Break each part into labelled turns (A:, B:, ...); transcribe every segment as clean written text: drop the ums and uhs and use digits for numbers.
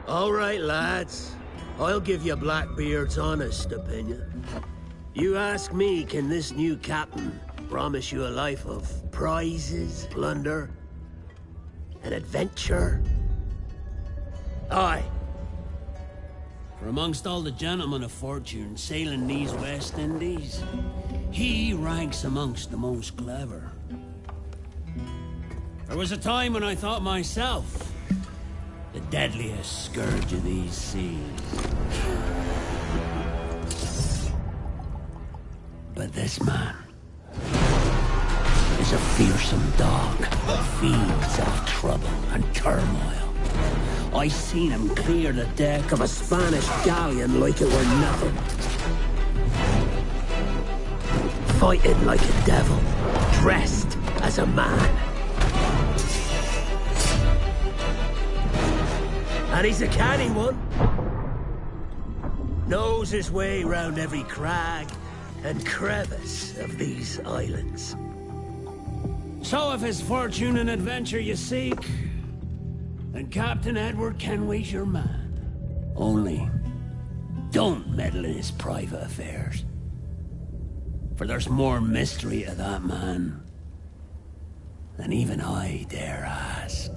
A: All right, lads. I'll give you Blackbeard's honest opinion. You ask me, can this new captain promise you a life of prizes, plunder, and adventure? Aye. For amongst all the gentlemen of fortune sailing these West Indies, he ranks amongst the most clever. There was a time when I thought myself the deadliest scourge of these seas. But this man is a fearsome dog that feeds off trouble and turmoil. I seen him clear the deck of a Spanish galleon like it were nothing. Fighting like a devil, dressed as a man. And he's a canny one. Knows his way round every crag and crevice of these islands. So if it's fortune and adventure you seek, then Captain Edward Kenway's your man. Only, don't meddle in his private affairs. For there's more mystery to that man than even I dare ask.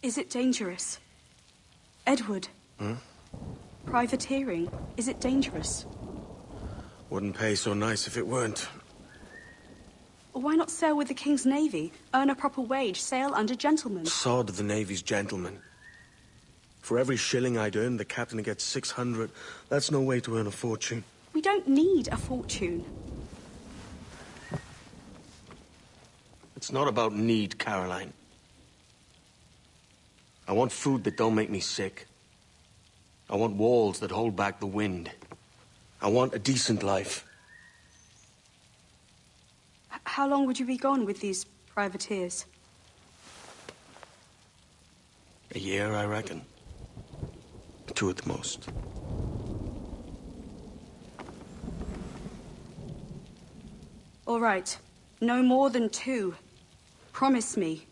B: Is it dangerous? Edward?
C: Hmm?
B: Privateering, is it dangerous?
C: Wouldn't pay so nice if it weren't.
B: Why not sail with the King's Navy? Earn a proper wage, sail under gentlemen.
C: Sod the Navy's gentlemen. For every shilling I'd earn, the captain gets 600. That's no way to earn a fortune.
B: We don't need a fortune.
C: It's not about need, Caroline. I want food that don't make me sick. I want walls that hold back the wind. I want a decent life.
B: How long would you be gone with these privateers?
C: A year, I reckon. 2 at the most.
B: All right. No more than 2. Promise me.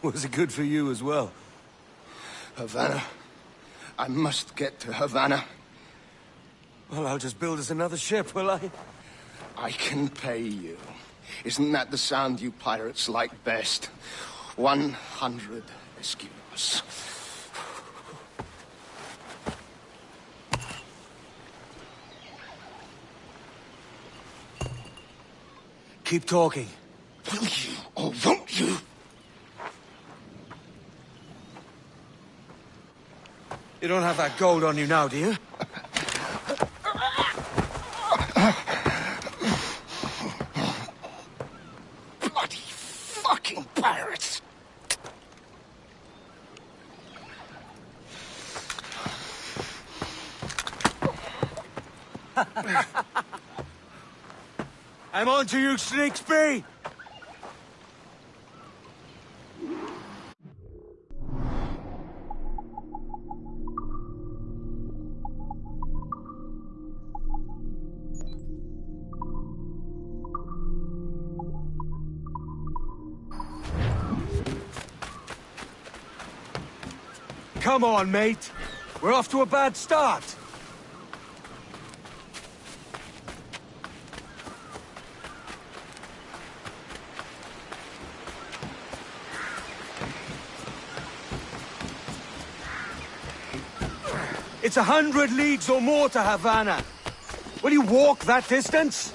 D: Was it good for you as well?
E: Havana. I must get to Havana.
D: Well, I'll just build us another ship, will I?
E: I can pay you. Isn't that the sound you pirates like best? 100 escudos.
D: Keep talking.
E: Will you or won't you?
D: You don't have that gold on you now, do you?
E: Bloody fucking pirates!
D: I'm on to you, Snakesby! Come on, mate. We're off to a bad start. It's 100 leagues or more to Havana. Will you walk that distance?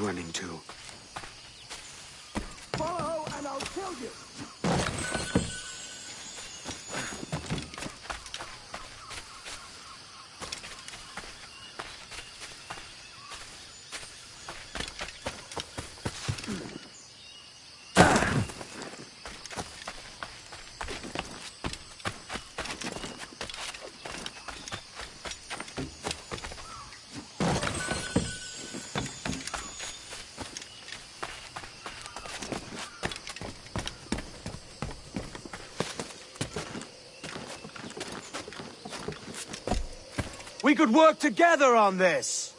C: running to?
D: Follow and I'll kill you! We could work together on this!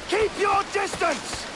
D: Keep your distance!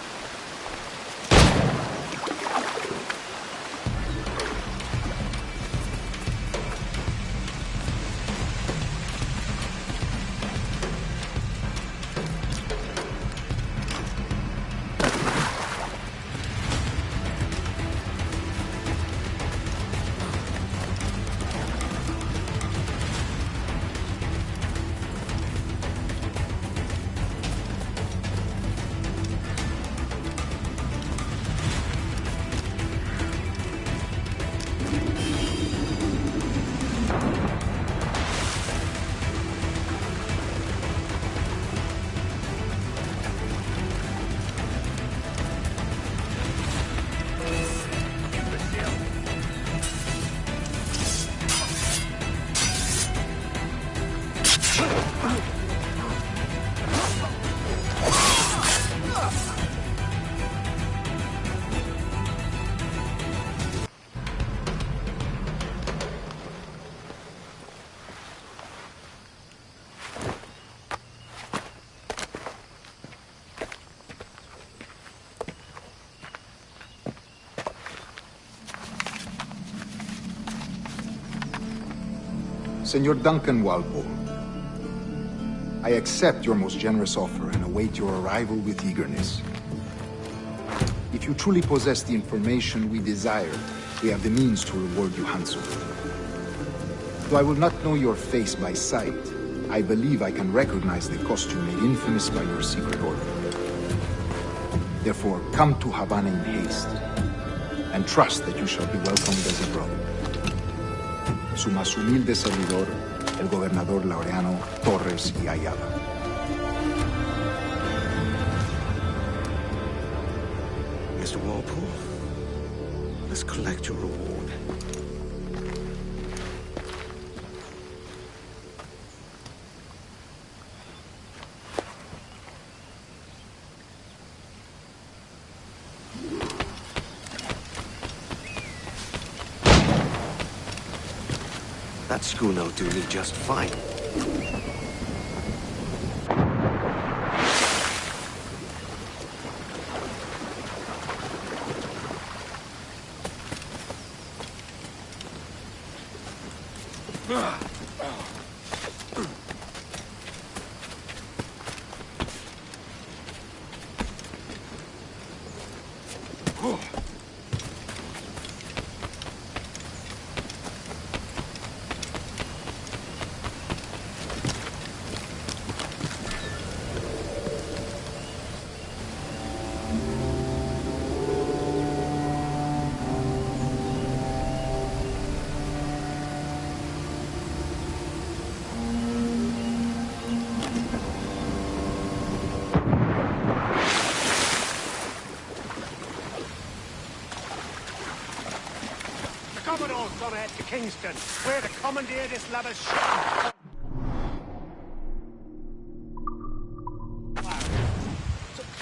F: Senor Duncan Walpole, I accept your most generous offer and await your arrival with eagerness. If you truly possess the information we desire, we have the means to reward you handsomely. Though I will not know your face by sight, I believe I can recognize the costume made infamous by your secret order. Therefore, come to Havana in haste, and trust that you shall be welcomed as a brother. Su más humilde servidor, el gobernador Laureano Torres y Ayala.
C: Mr. Walpole, let's collect your reward. That schooner'll do me just fine.
A: Commodore's gone ahead to Kingston. We're to commandeer this lavish ship.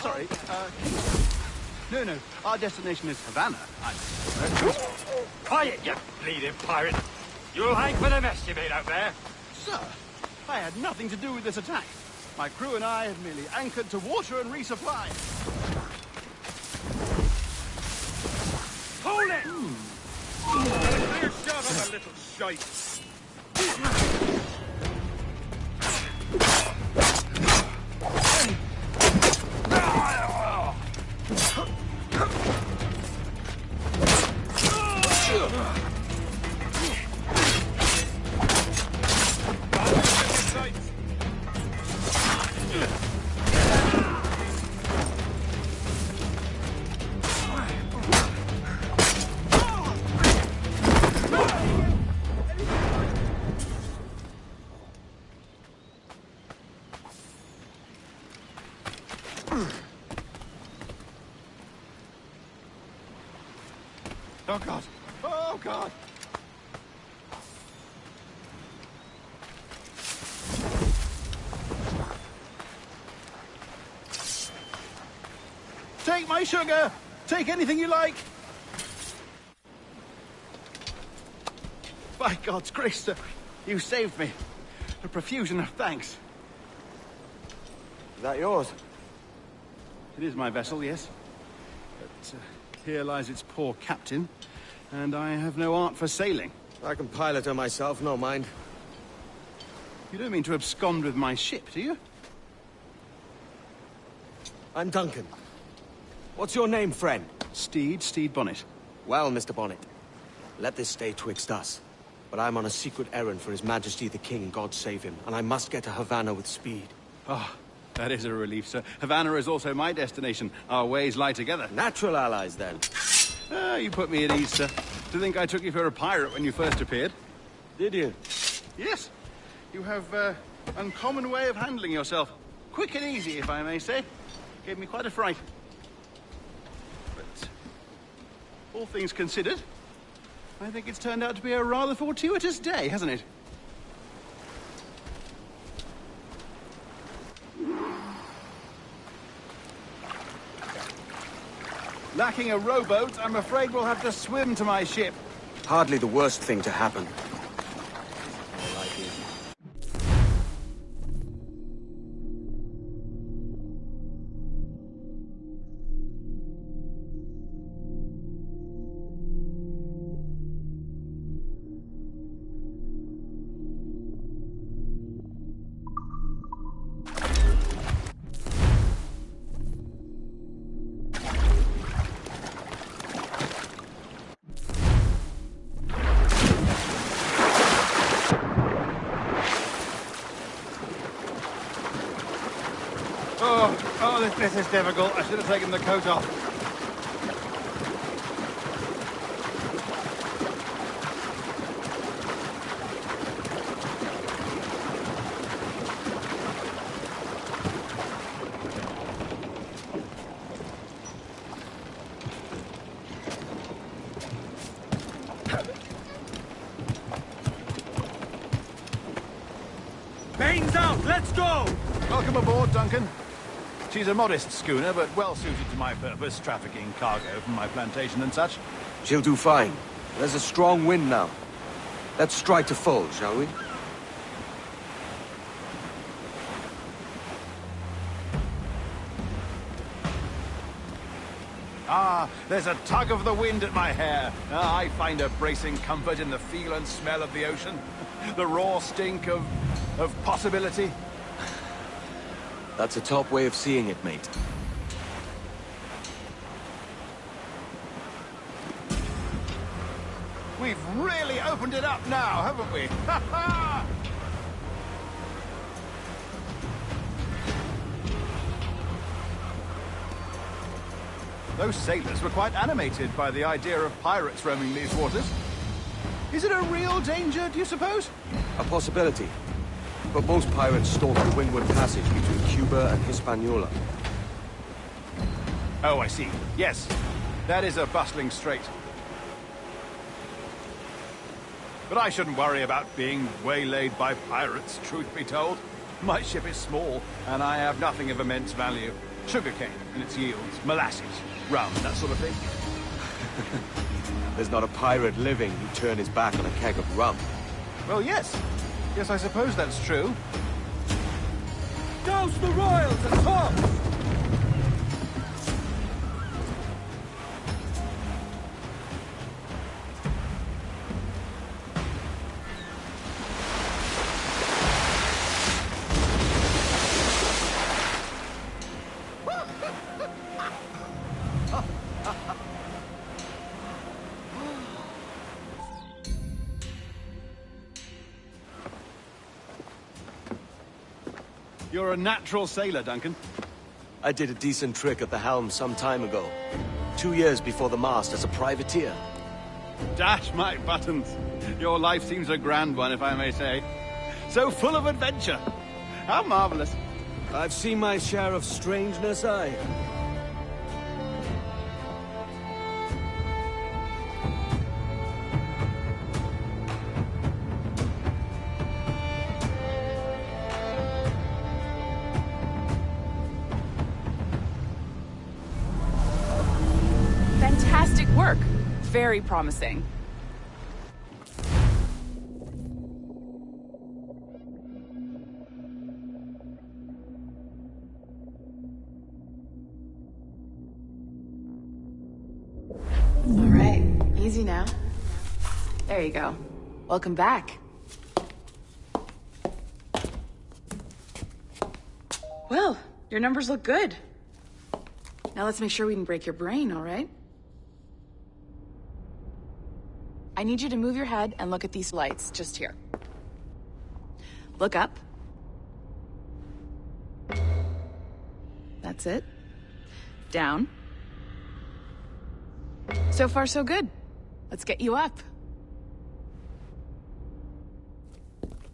G: Sorry, No, our destination is Havana.
A: Quiet, you bleeding pirate. You'll hang for the mess you made out there.
G: Sir, I had nothing to do with this attack. My crew and I had merely anchored to water and resupply.
A: Hold it! Clear shot of a little shite.
G: Oh, God. Oh, God. Take my sugar! Take anything you like! By God's grace, sir, you saved me. A profusion of thanks.
C: Is that yours?
G: It is my vessel, yes. But here lies its poor captain, and I have no art for sailing.
C: I can pilot her myself, no mind.
G: You don't mean to abscond with my ship, do you?
C: I'm Duncan. What's your name, friend?
G: Steed Bonnet.
C: Well, Mr. Bonnet, let this stay twixt us. But I'm on a secret errand for His Majesty the King, God save him, and I must get to Havana with speed.
G: Ah, that is a relief, sir. Havana is also my destination. Our ways lie together.
C: Natural allies, then.
G: Ah, you put me at ease, sir. To think I took you for a pirate when you first appeared.
C: Did you?
G: Yes. You have uncommon way of handling yourself. Quick and easy, if I may say. Gave me quite a fright. But all things considered, I think it's turned out to be a rather fortuitous day, hasn't it? Lacking a rowboat, I'm afraid we'll have to swim to my ship.
C: Hardly the worst thing to happen.
G: This is difficult. I should have taken the coat off.
D: Bane's out! Let's go!
G: Welcome aboard, Duncan. She's a modest schooner, but well suited to my purpose, trafficking cargo from my plantation and such.
C: She'll do fine. There's a strong wind now. Let's strike to full, shall we?
G: Ah, there's a tug of the wind at my hair. Ah, I find a bracing comfort in the feel and smell of the ocean. The raw stink of possibility.
C: That's a top way of seeing it, mate.
G: We've really opened it up now, haven't we? Ha ha! Those sailors were quite animated by the idea of pirates roaming these waters. Is it a real danger, do you suppose?
C: A possibility. But most pirates stalk the windward passage between Cuba and Hispaniola.
G: Oh, I see. Yes, that is a bustling strait. But I shouldn't worry about being waylaid by pirates, truth be told. My ship is small, and I have nothing of immense value. Sugarcane and its yields, molasses, rum, that sort of thing.
C: There's not a pirate living who'd turn his back on a keg of rum.
G: Well, yes. Yes, I suppose that's true.
D: Douse the royals and tops!
G: You're a natural sailor, Duncan.
C: I did a decent trick at the helm some time ago. 2 years before the mast as a privateer.
G: Dash my buttons. Your life seems a grand one, if I may say. So full of adventure. How marvelous.
C: I've seen my share of strangeness, aye.
H: Fantastic work. Very promising. All right, easy now. There you go. Welcome back. Well, your numbers look good. Now let's make sure we can break your brain, all right? I need you to move your head and look at these lights just here. Look up. That's it. Down. So far, so good. Let's get you up.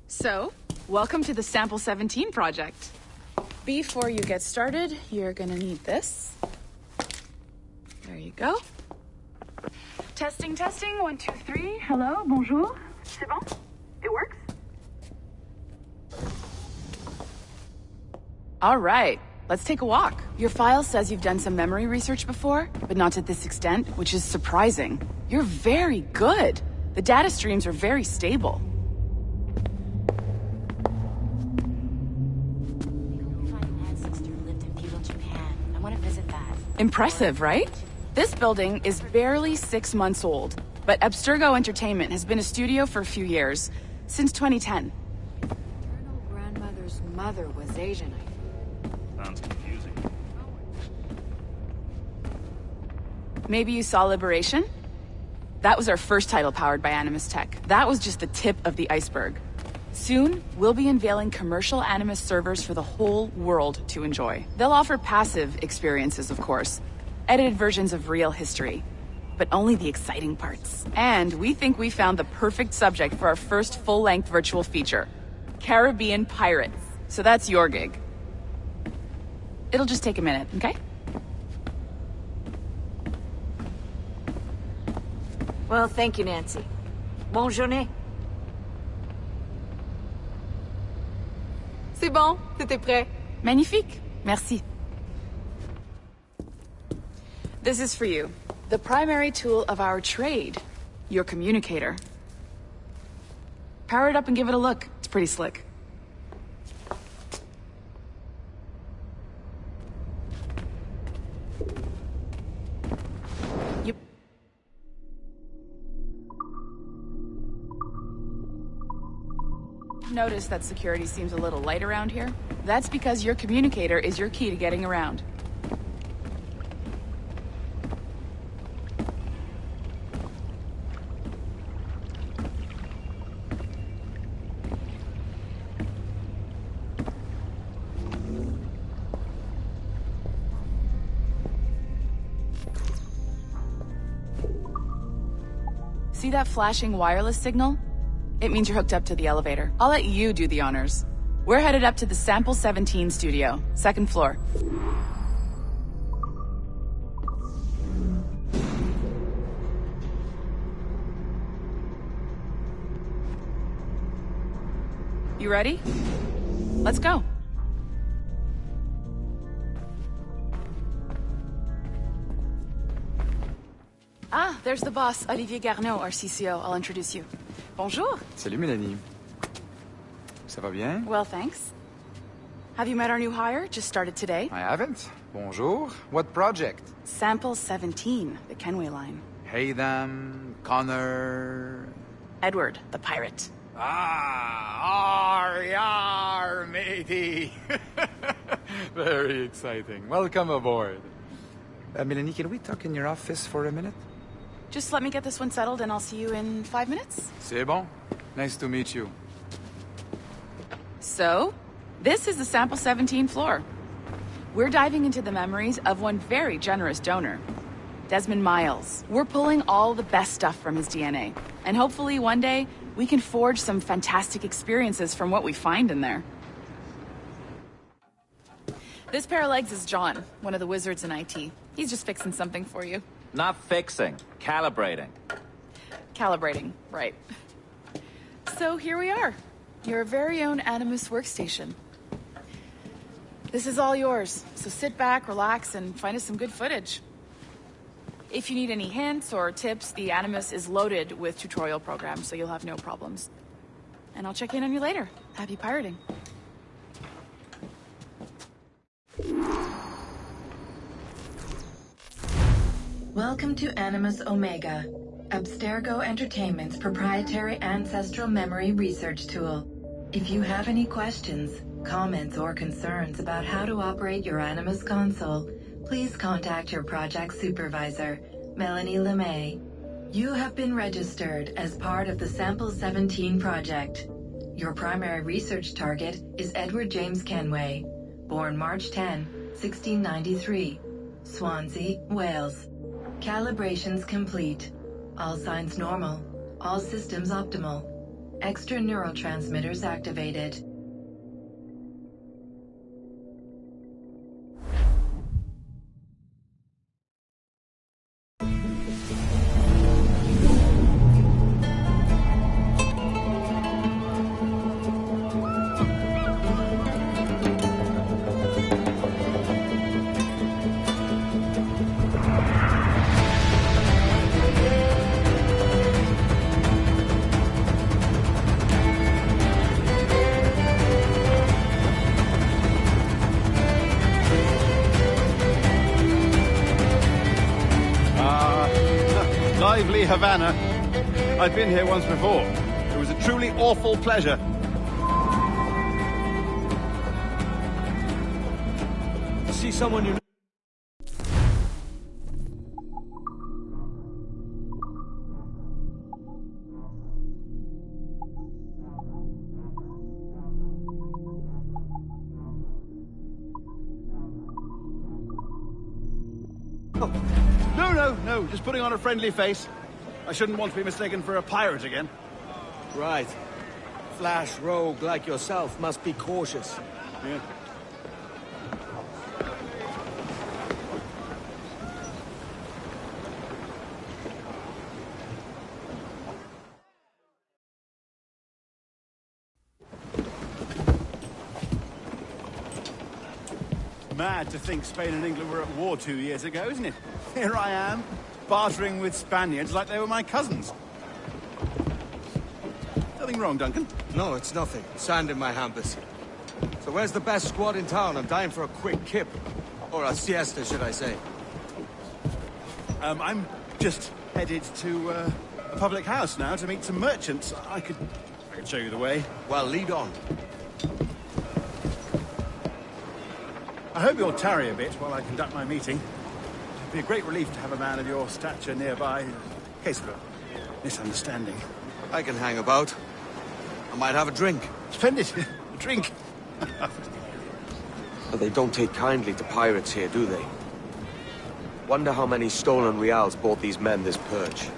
H: So, welcome to the Sample 17 project. Before you get started, you're gonna need this. There you go. Testing, testing, 1, 2, 3. Hello, bonjour. C'est bon? It works? All right, let's take a walk. Your file says you've done some memory research before, but not to this extent, which is surprising. You're very good. The data streams are very stable. Impressive, right? This building is barely 6 months old, but Abstergo Entertainment has been a studio for a few years, since 2010.
I: Maternal grandmother's mother was Asian, I think.
J: Sounds confusing.
H: Maybe you saw Liberation? That was our first title powered by Animus Tech. That was just the tip of the iceberg. Soon, we'll be unveiling commercial Animus servers for the whole world to enjoy. They'll offer passive experiences, of course. Edited versions of real history. But only the exciting parts. And we think we found the perfect subject for our first full-length virtual feature. Caribbean pirates. So that's your gig. It'll just take a minute, okay?
I: Well, thank you, Nancy. Bonne journée.
K: C'est bon, c'était prêt.
H: Magnifique. Merci. This is for you. The primary tool of our trade. Your communicator. Power it up and give it a look. It's pretty slick. Yep. Notice that security seems a little light around here? That's because your communicator is your key to getting around. See that flashing wireless signal? It means you're hooked up to the elevator. I'll let you do the honors. We're headed up to the Sample 17 studio, 2nd floor. You ready? Let's go. Ah, there's the boss, Olivier Garneau, our CCO. I'll introduce you. Bonjour.
L: Salut, Mélanie. Ça va bien?
H: Well, thanks. Have you met our new hire? Just started today.
L: I haven't. Bonjour. What project?
H: Sample 17, the Kenway line.
L: Haytham, Connor...
H: Edward, the pirate.
L: Ah, yar, matey. Very exciting. Welcome aboard. Mélanie, can we talk in your office for a minute?
H: Just let me get this one settled and I'll see you in 5 minutes.
L: C'est bon. Nice to meet you.
H: So, this is the Sample 17 floor. We're diving into the memories of one very generous donor, Desmond Miles. We're pulling all the best stuff from his DNA. And hopefully one day, we can forge some fantastic experiences from what we find in there. This pair of legs is John, one of the wizards in IT. He's just fixing something for you.
J: Not fixing, calibrating.
H: Calibrating, right. So here we are. Your very own Animus workstation. This is all yours, so sit back, relax, and find us some good footage. If you need any hints or tips, the Animus is loaded with tutorial programs, so you'll have no problems. And I'll check in on you later. Happy pirating.
K: Welcome to Animus Omega, Abstergo Entertainment's proprietary ancestral memory research tool. If you have any questions, comments, or concerns about how to operate your Animus console, please contact your project supervisor, Melanie LeMay. You have been registered as part of the Sample 17 project. Your primary research target is Edward James Kenway, born March 10, 1693, Swansea, Wales. Calibrations complete. All signs normal. All systems optimal. Extra neurotransmitters activated.
G: Lively Havana. I've been here once before. It was a truly awful pleasure.
C: See someone you know.
G: No, just putting on a friendly face. I shouldn't want to be mistaken for a pirate again.
C: Right. Flash rogue like yourself must be cautious.
G: Yeah. Mad to think Spain and England were at war 2 years ago, isn't it? Here I am, bartering with Spaniards like they were my cousins. Nothing wrong, Duncan?
C: No, it's nothing. Sand in my hampers. So where's the best squad in town? I'm dying for a quick kip. Or a siesta, should I say.
G: I'm just headed to a public house now to meet some merchants. I could show you the way.
C: Well, lead on.
G: I hope you'll tarry a bit while I conduct my meeting. It'd be a great relief to have a man of your stature nearby, in case of a misunderstanding.
C: I can hang about. I might have a drink.
G: Splendid. A drink.
C: But they don't take kindly to pirates here, do they? Wonder how many stolen reals bought these men this perch.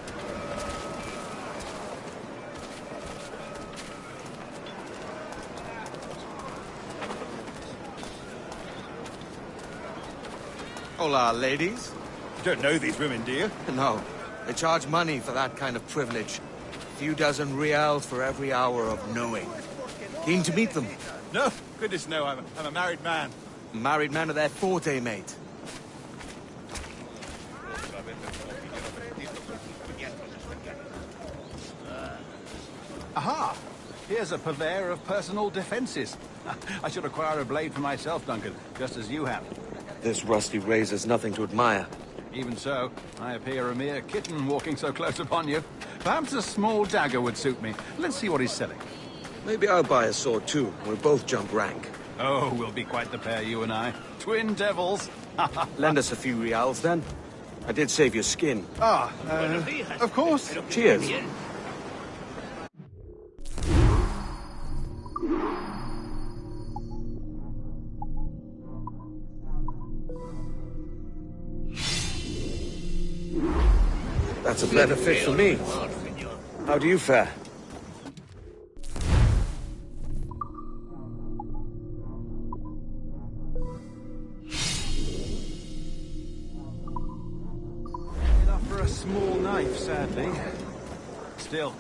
C: Hola, ladies.
G: You don't know these women, do you?
C: No. They charge money for that kind of privilege. A few dozen reals for every hour of knowing. Keen to meet them?
G: No, goodness no, I'm a married man.
C: Married men are their forte, mate.
G: Aha! Here's a purveyor of personal defenses. I should acquire a blade for myself, Duncan, just as you have.
C: This rusty razor's nothing to admire.
G: Even so, I appear a mere kitten walking so close upon you. Perhaps a small dagger would suit me. Let's see what he's selling.
C: Maybe I'll buy a sword too. We'll both jump rank.
G: Oh, we'll be quite the pair, you and I. Twin devils.
C: Lend us a few reals, then. I did save your skin.
G: Of course.
C: Cheers. That's a benefit for me. How do you fare?
G: small knife, sadly. Still,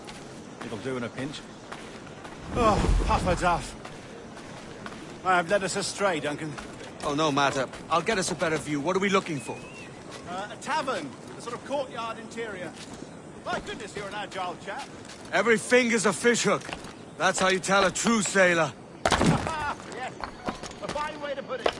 G: it'll do in a pinch. Oh, Papa Duff. I have led us astray, Duncan.
C: Oh, no matter. I'll get us a better view. What are we looking for?
G: A tavern. A sort of courtyard interior. My goodness, you're an agile chap.
C: Every finger's a fishhook. That's how you tell a true sailor.
G: Yes, a fine way to put it.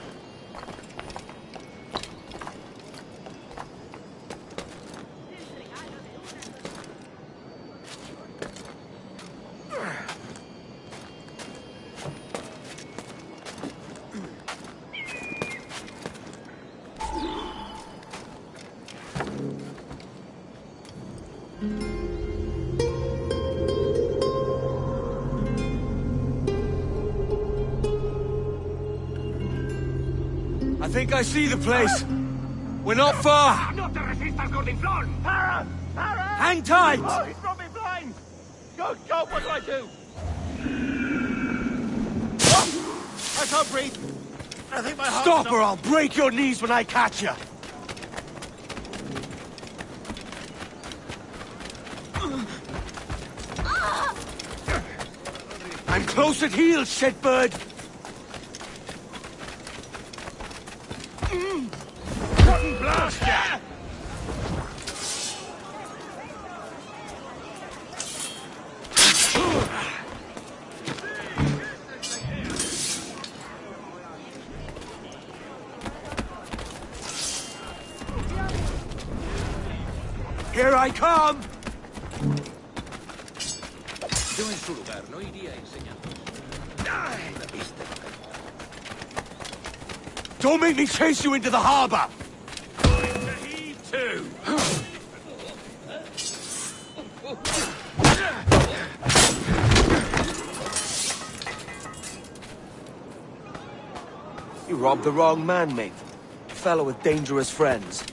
C: I think I see the place. We're not far.
D: No te resistas, gordinflón! Para! Para!
C: Hang tight!
D: Oh, he's brought me blind! Go, go, what do I do?
G: I can't breathe. I think my heart...
C: Stop or I'll break your knees when I catch you. I'm close at heel, shitbird.
D: Rotten blast, ya!
C: Here I come!
M: Yo en su lugar no iría enseñando.
C: Don't make me chase you into the harbor!
D: Going to heave too!
C: You robbed the wrong man, mate. A fellow with dangerous friends.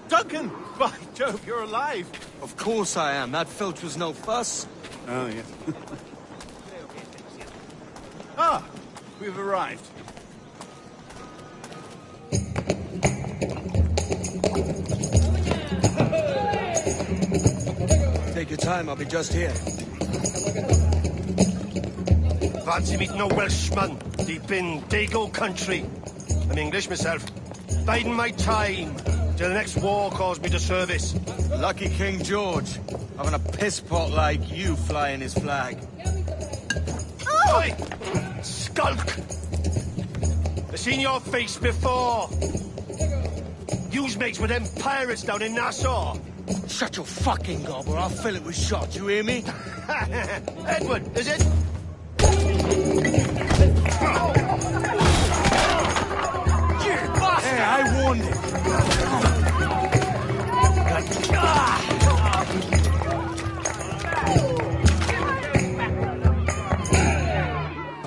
G: Duncan! By Jove, you're alive!
C: Of course I am. That filch was no fuss.
G: Oh, yes. Ah! We've arrived.
C: Take your time, I'll be just here.
E: Fancy meeting a Welshman deep in Dago country. I'm English myself. Biding my time till the next war calls me to service.
C: Lucky King George, having a piss pot like you flying his flag.
E: Oi! Skulk! I've seen your face before. You's mates with them pirates down in Nassau.
C: Shut your fucking gob or I'll fill it with shot, you hear me?
E: Edward, is it?
C: Hey, I warned him.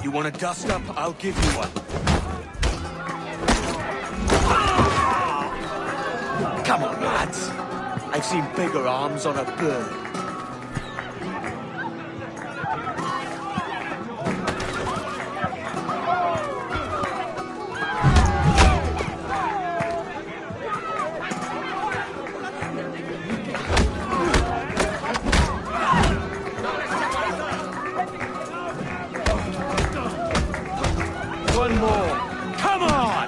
C: You want a dust up? I'll give you one. Come on, lads. I've seen bigger arms on a bird. One more. Come on!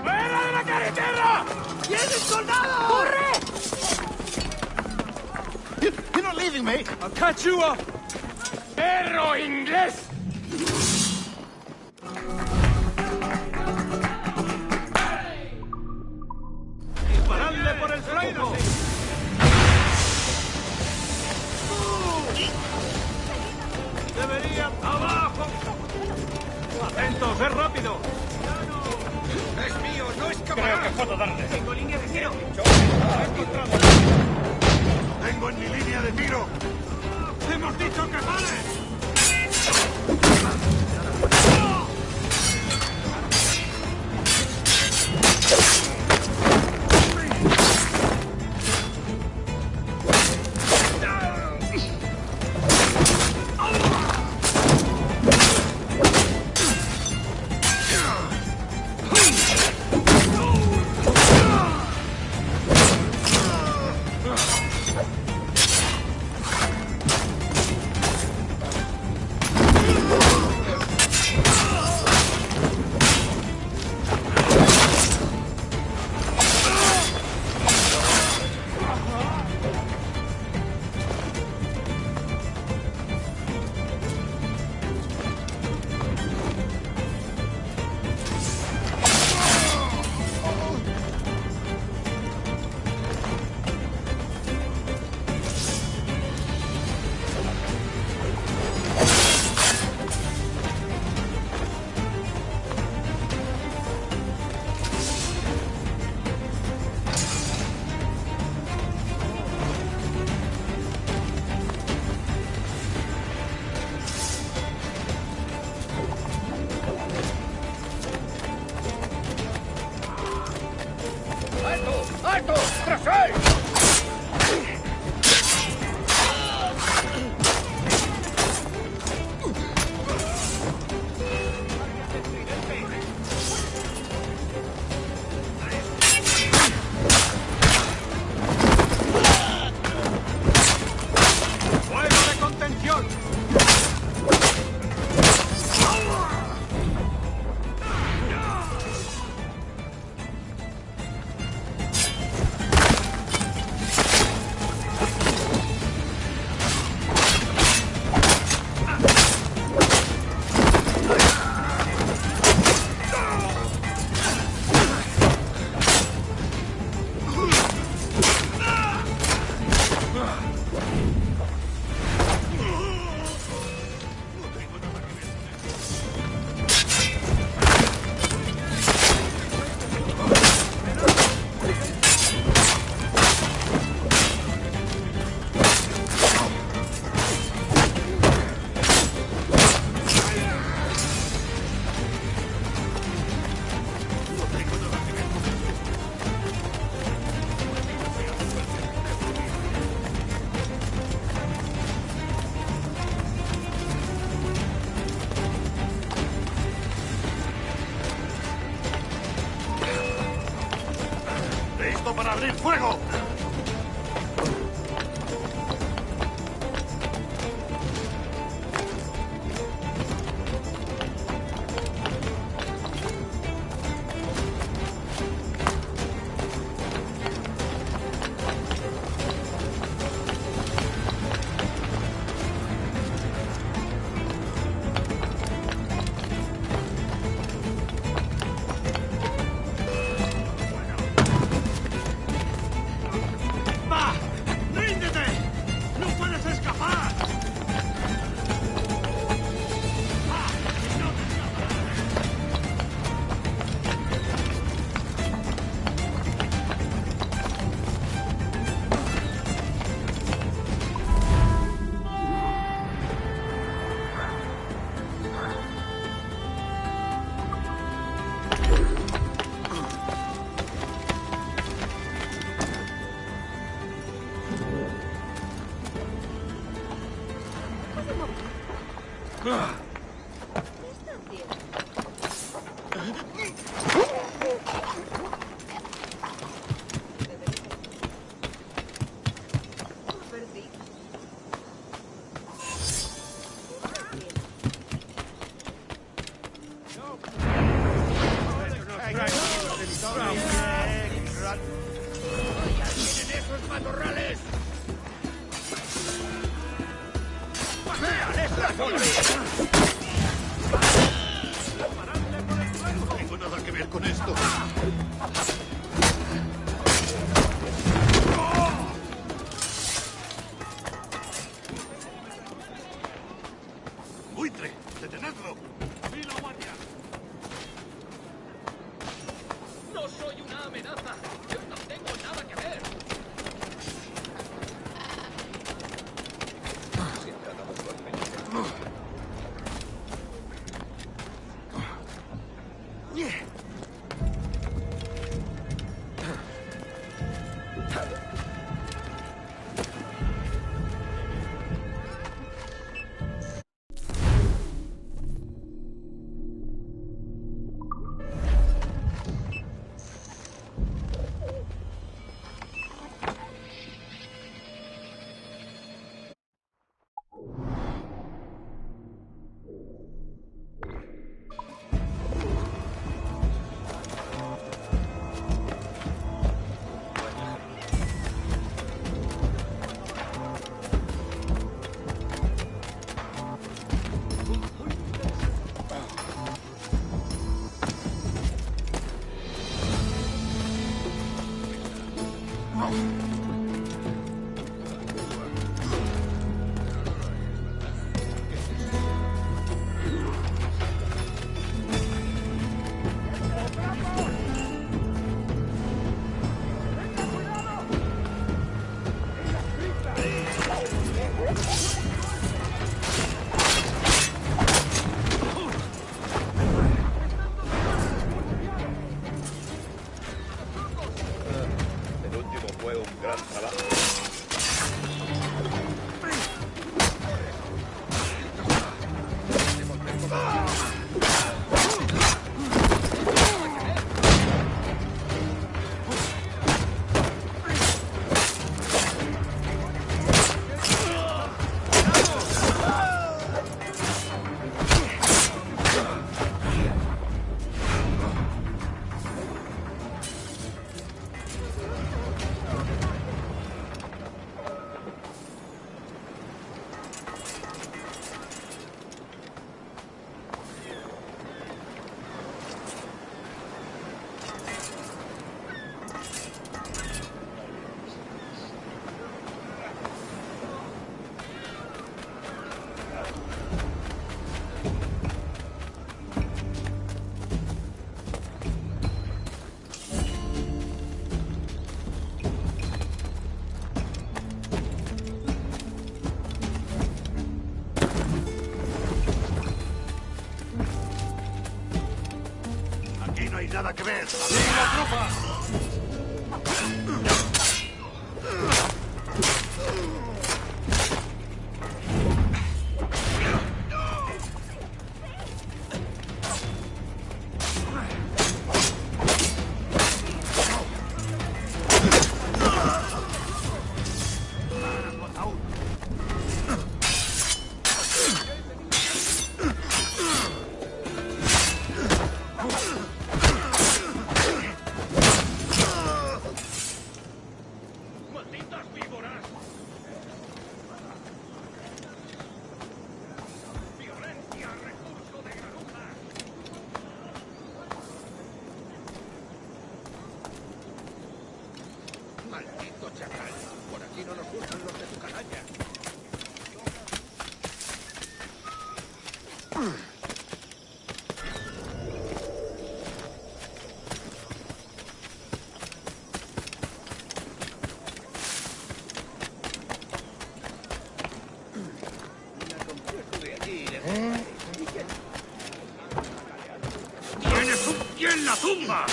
D: ¡Fuera de la carretera! ¡Vienen soldados! ¡Corre!
G: You're not leaving me!
C: I'll catch you up!
D: ¡Perro inglés! ¡Disparadle por el freno! ¡Debería... ¡Abajo! ¡Atentos! ¡Es rápido!
M: ¡Es mío! ¡No escapará!
D: Creo que puedo darle. Tengo línea de tiro.
M: ¡Tengo en mi línea de tiro!
D: ¡Hemos dicho que pare!
E: ¡Abrid fuego!
M: No tengo nada que ver con esto. ¡Buitre! ¡Detenedlo! ¡Sí, la guardia!
N: ¡No soy una amenaza! ¡Yo no tengo nada que ver!
M: El último fue un gran trabajo. Aquí no hay nada que ver. ¡Sigue la tropa! ¡Tienes un pie en la tumba!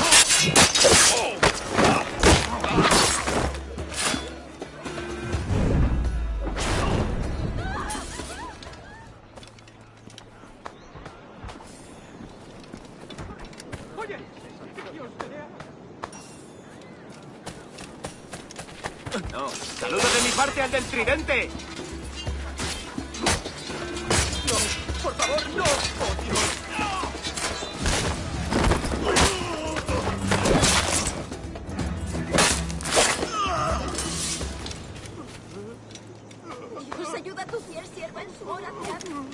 C: No, saludos de mi parte al del tridente.
N: ¡No! ¡Por favor, no! ¡Oh, Dios!
O: Dios, ayuda a tu fiel sierva en su oración.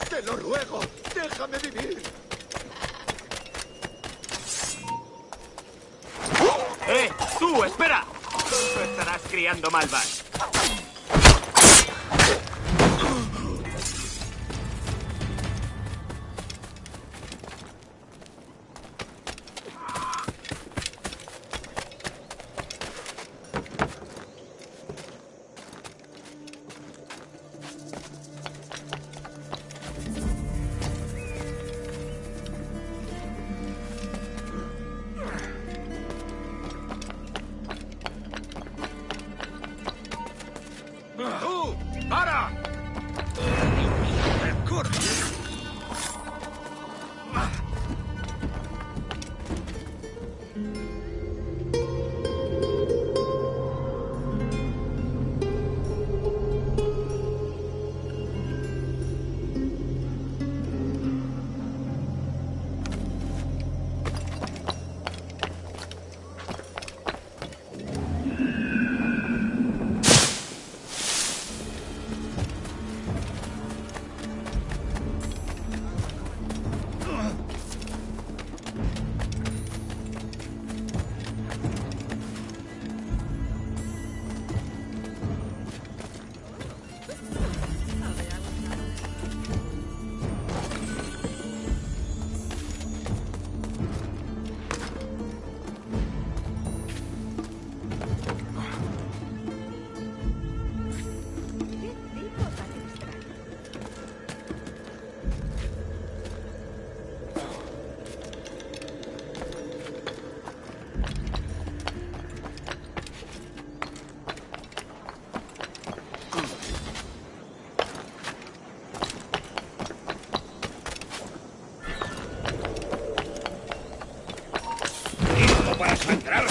M: ¡Te lo ruego! ¡Déjame vivir!
C: ¡Tú, espera! Pronto estarás criando malvas.
M: ¡Tú! ¡Para! para su entrada.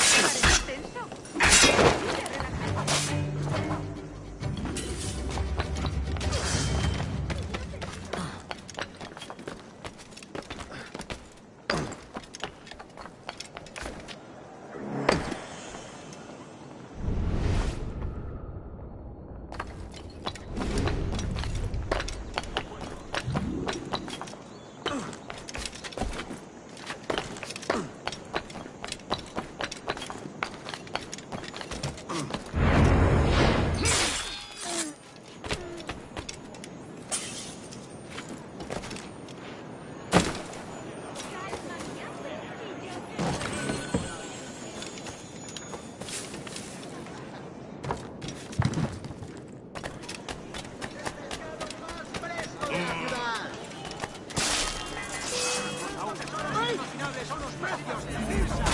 M: son los precios de Irsa.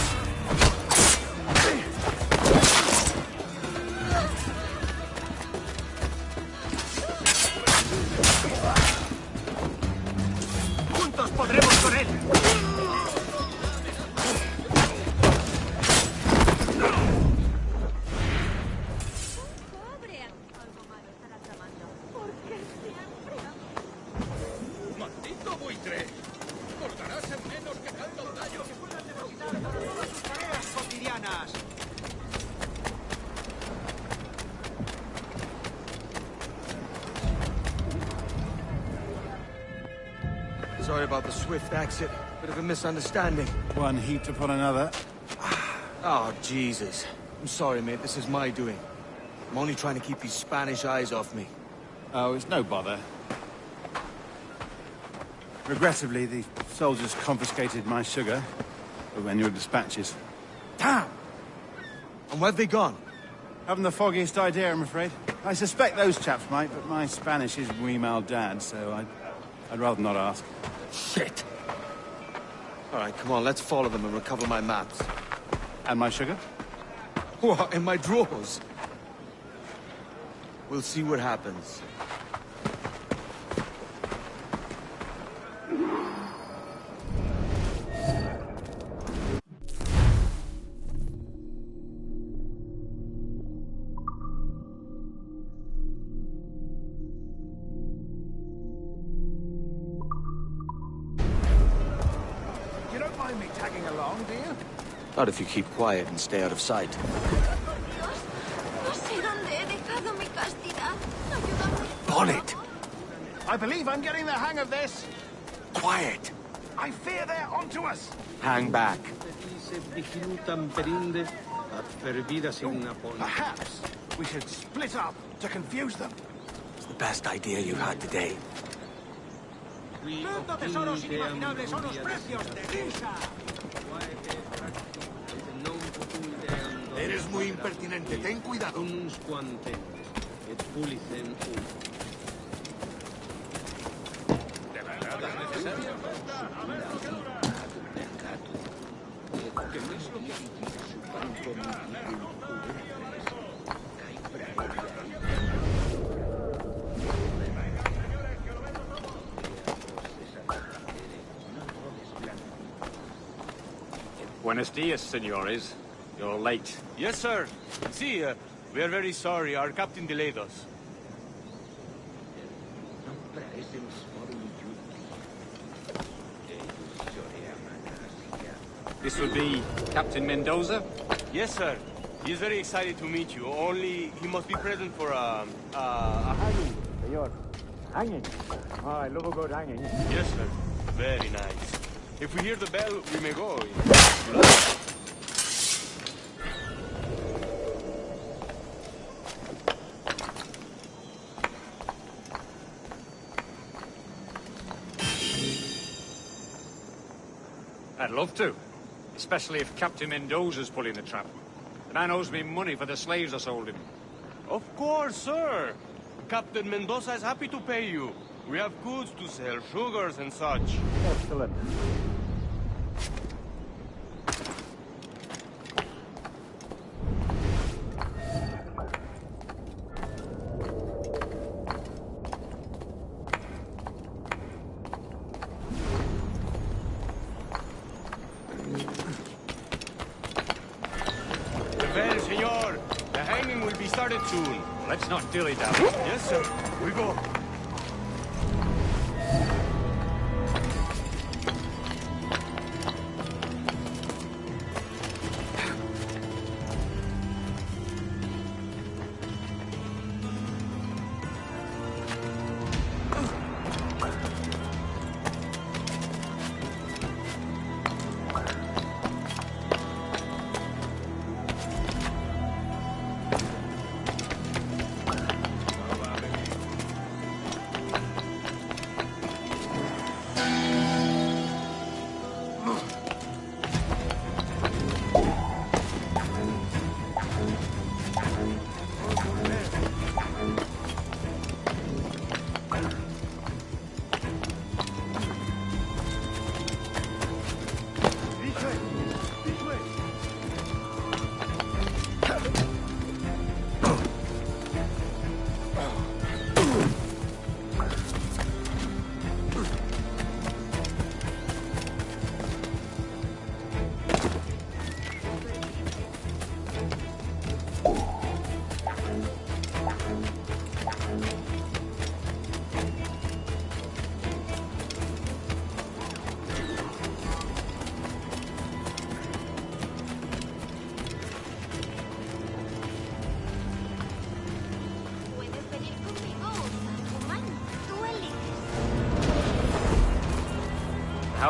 M: Juntos podremos con él.
N: ¡Maldito buitre! ¡Cortarás en menos que caldo un gallo!
M: Todas sus tareas cotidianas.
C: Sorry about the swift exit. Bit of a misunderstanding.
G: One heaped upon another.
C: Oh, Jesus. I'm sorry, mate. This is my doing. I'm only trying to keep these Spanish eyes off me.
G: Oh, it's no bother. Regrettably, the soldiers confiscated my sugar when your dispatches.
C: Damn! And where've they gone?
G: Haven't the foggiest idea, I'm afraid. I suspect those chaps might, but my Spanish is wee mal dad, so I'd rather not ask.
C: Shit! All right, come on, let's follow them and recover my maps.
G: And my sugar?
C: What, in my drawers? We'll see what happens.
M: You don't mind me tagging along, do you?
C: Not if you keep quiet and stay out of sight.
O: No sé dónde he dejado mi castidad. Ayúdame.
C: Bonnet!
M: I believe I'm getting the hang of this.
C: Quiet!
M: I fear they're onto us.
C: Hang back.
M: Perhaps we should split up to confuse them.
C: It's the best idea you've had today.
M: ¡Pronto tesoros inimaginables son los precios de Irsa!
D: Eres muy impertinente, ten cuidado.
P: Buenos dias, senores. You're late.
C: Yes, sir. See, we are very sorry. Our captain delayed us.
P: This would be Captain Mendoza?
C: Yes, sir. He is very excited to meet you. Only he must be present for a hanging.
Q: Señor, hanging? Oh, I love a good hanging.
C: Yes, sir. Very nice. If we hear the bell, we may go.
P: I'd love to. Especially if Captain Mendoza's pulling the trap. The man owes me money for the slaves I sold him.
C: Of course, sir. Captain Mendoza is happy to pay you. We have goods to sell, sugars and such.
Q: Excellent.
C: Well, senor, the hanging will be started soon.
P: Let's not dilly-dally.
C: Yes, sir. We go.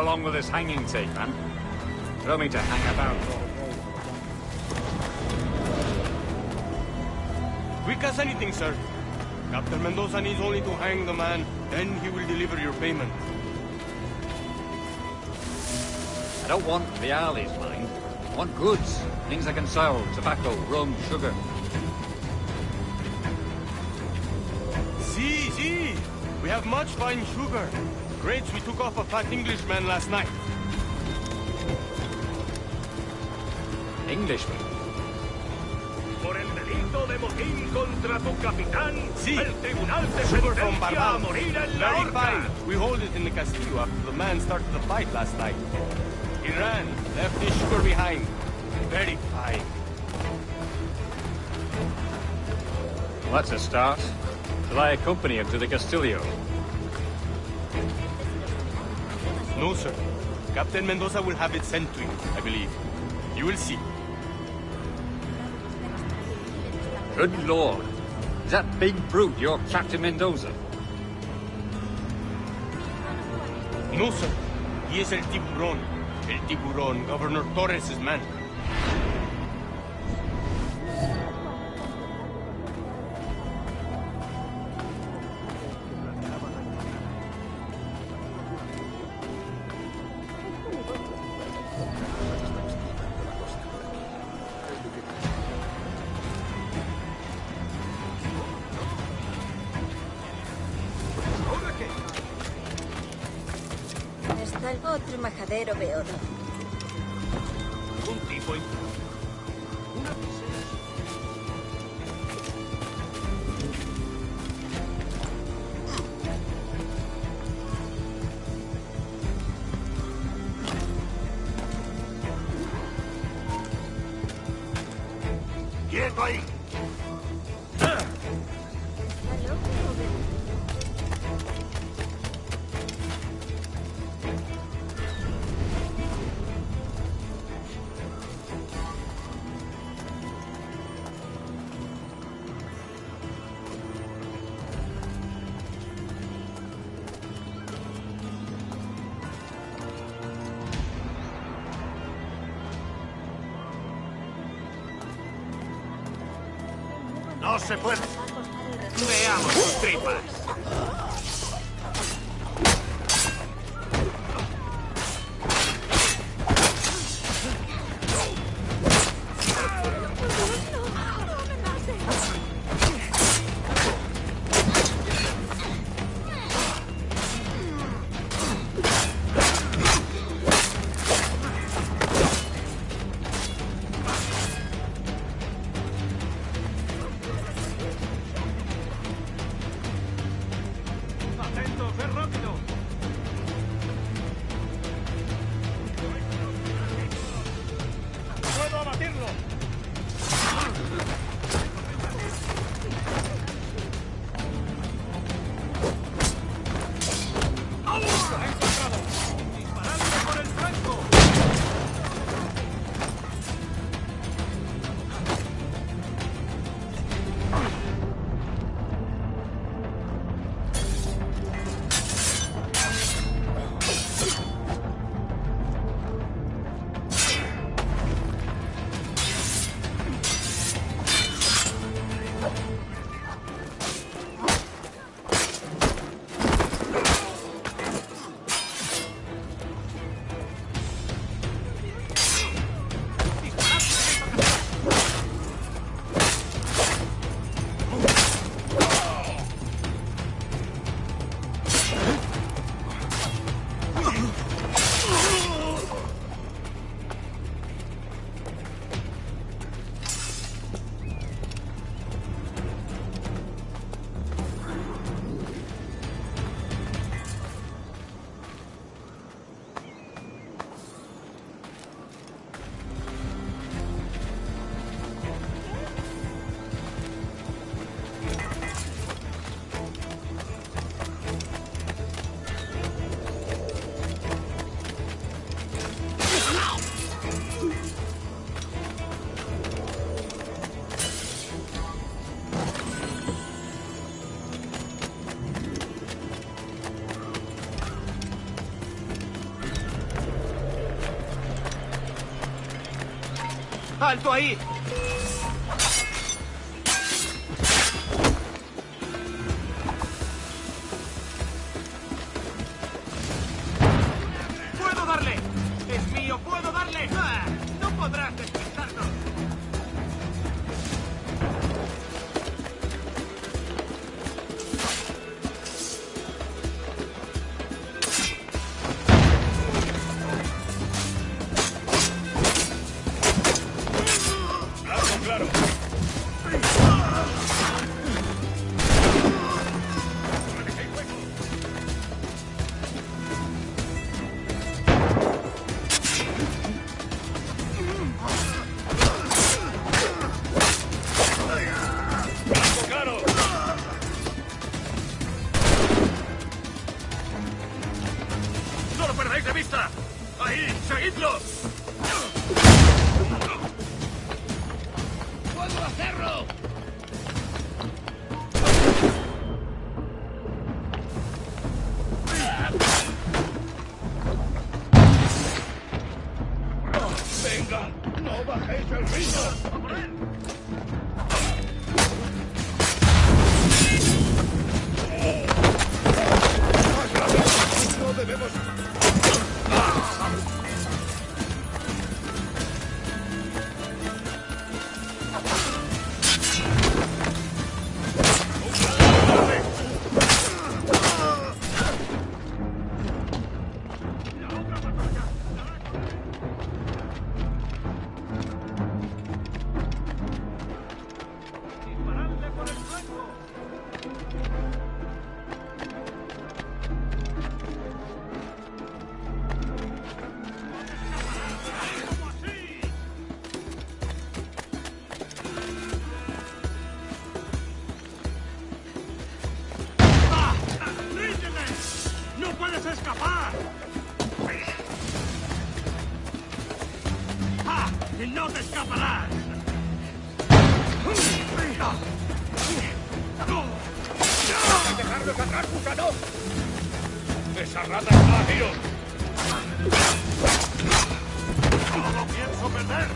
P: long will this hanging take, man? Tell me to hang about.
C: Quick as anything, sir. Captain Mendoza needs only to hang the man, then he will deliver your payment.
P: I don't want reales, mind. I want goods. Things I can sell. Tobacco, rum, sugar.
C: See. We have much fine sugar. Grapes we took off a fat Englishman last night.
P: Englishman?
N: Por el delito de motín contra tu capitán, el tribunal te
C: Sugar from
N: sentencia a
C: Barbal.
N: morir en la
C: Very
N: horca.
C: fine. We hold it in the castillo after the man started the fight last night. He ran, left his sugar behind. Very fine.
P: Well, that's a start. Shall I accompany him to the Castillo?
C: No, sir. Captain Mendoza will have it sent to you, I believe. You will see.
P: Good lord. Is that big brute your Captain Mendoza?
C: No, sir. He is El Tiburón. El Tiburón, Governor Torres' man.
O: Está el otro majadero beodo.
N: Un tipo
M: ¡Quieto ahí! No se puede.
N: Veamos sus tripas.
D: ¡Alto ahí! ¡Puedo darle! ¡Es mío! ¡Puedo darle! ¡Ah! ¡No podrás despistarnos!
N: Claro. Claro. ¡No lo perdáis de vista! ¡Ahí! ¡Seguidlo! ¡Puedo hacerlo! ¡Venga! ¡No bajéis el ritmo! ¡No debemos! ¡No puedes escapar! ¡Ah! ¡No te escaparás! ¡Dejarlos atrás, gusanos! ¡Esa rata está a tiro! ¡No lo pienso perder!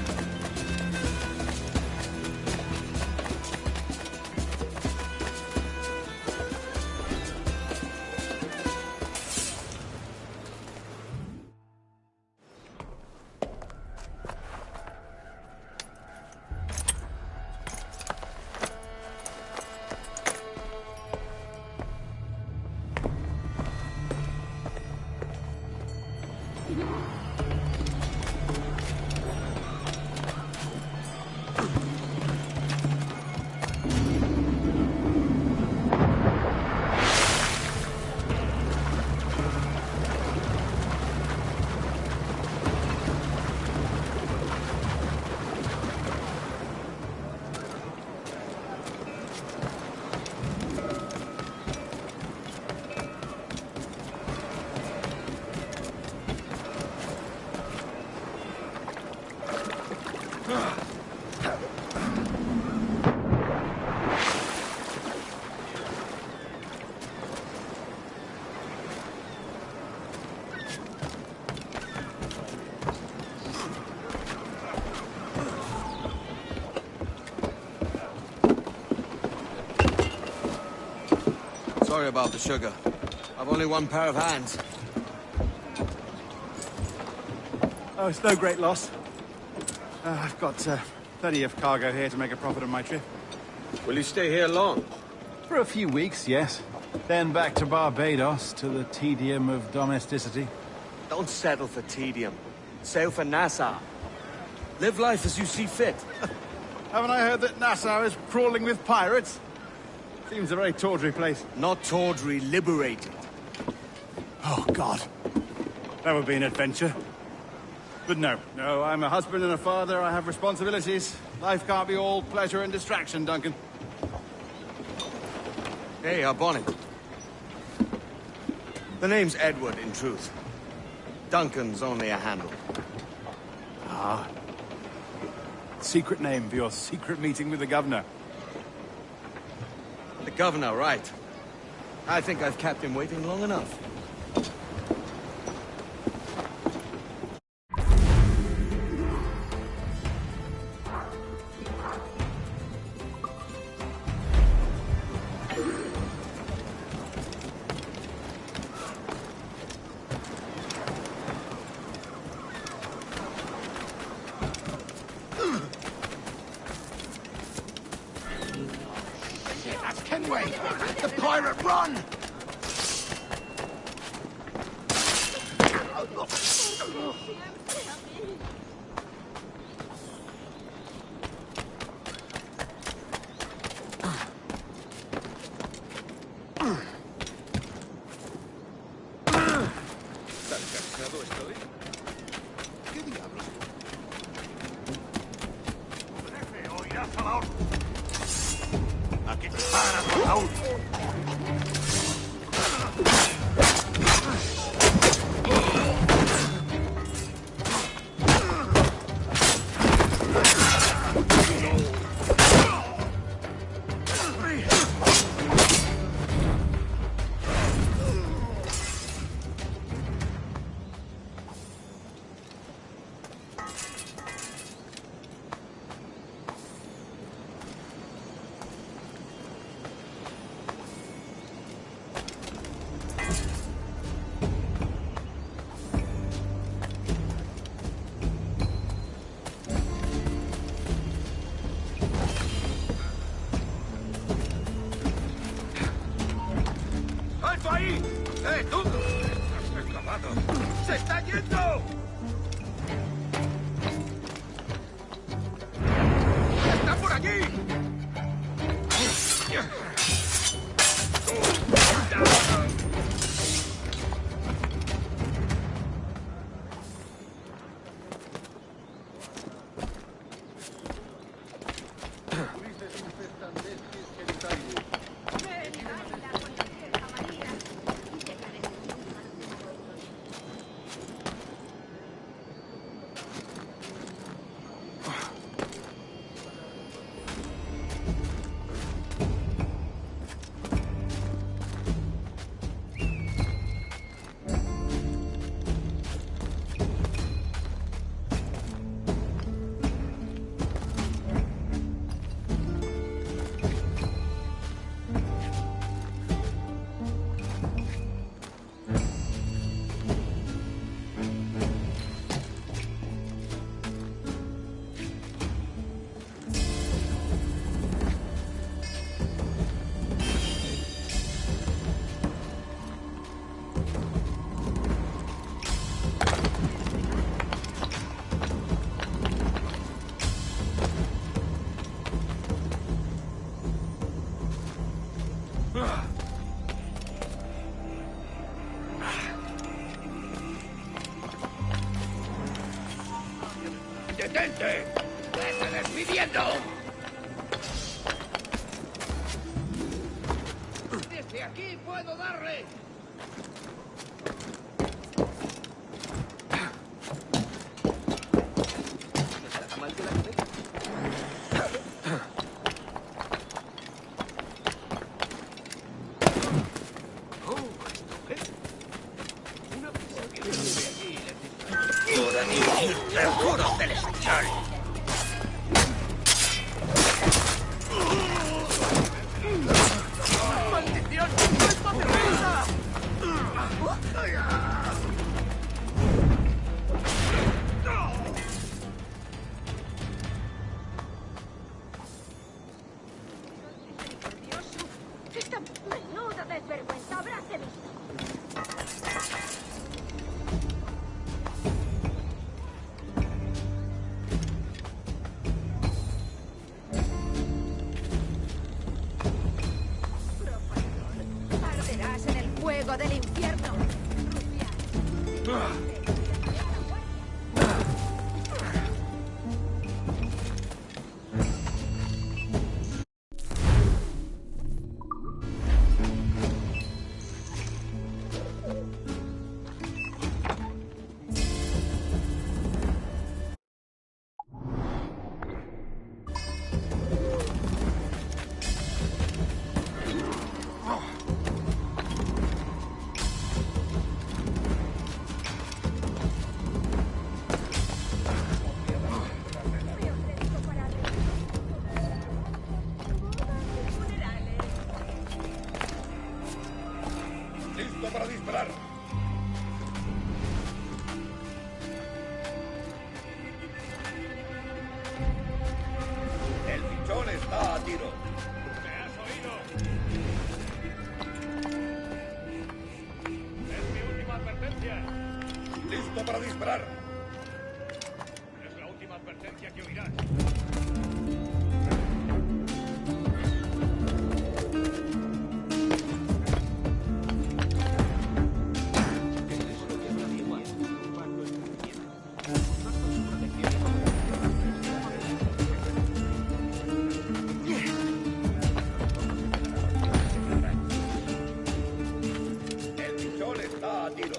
C: Sorry about the sugar. I've only one pair of hands.
G: Oh, it's no great loss. I've got plenty of cargo here to make a profit on my trip.
C: Will you stay here long?
G: For a few weeks, yes. Then back to Barbados, to the tedium of domesticity.
C: Don't settle for tedium. Sail for Nassau. Live life as you see fit.
G: Haven't I heard that Nassau is crawling with pirates? Seems a very tawdry place.
C: Not tawdry, liberated.
G: Oh, God. That would be an adventure. But no, I'm a husband and a father. I have responsibilities. Life can't be all pleasure and distraction, Duncan.
C: Hey, our bonnet. The name's Edward, in truth. Duncan's only a handle.
G: Ah. Secret name for your secret meeting with the governor.
C: The governor, right. I think I've kept him waiting long enough.
D: way! The pirate, run!
M: ¿Tan cansado estoy? ¿Qué diablos?
N: ¡Jefe, oirás a la orden! ¡Aquí te paras, por favor!
M: ¡Alto ahí! ¡Tú! ¡Has escapado! ¡Se está yendo! ¡Está por allí!
N: ¡Detente! ¡Vete despidiendo! ¡Desde aquí puedo darle!
M: ¡Seguro celestial!
N: ¡Maldición! ¡No es pacifista!
O: ¡Esta menuda desvergüenza! ¡Habráse visto! Arderás en el fuego del infierno.
N: disparar. Es la última advertencia que oirás. El pichón está a tiro.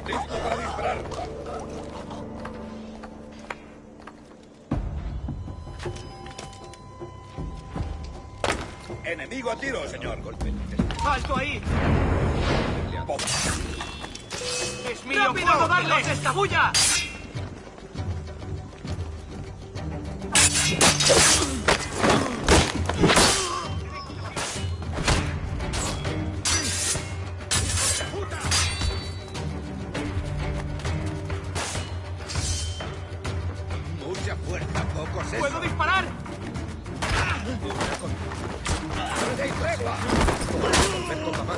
N: ¡Listo para disparar! ¡Enemigo a tiro, señor!
D: ¡Alto ahí! ¡Es mío!
N: ¡Rápido,
D: ¡Puedo
N: darle!
D: darles esta bulla!
N: Mucha fuerza, poco seso.
D: ¡Puedo disparar!
N: ¡Orden y tregua!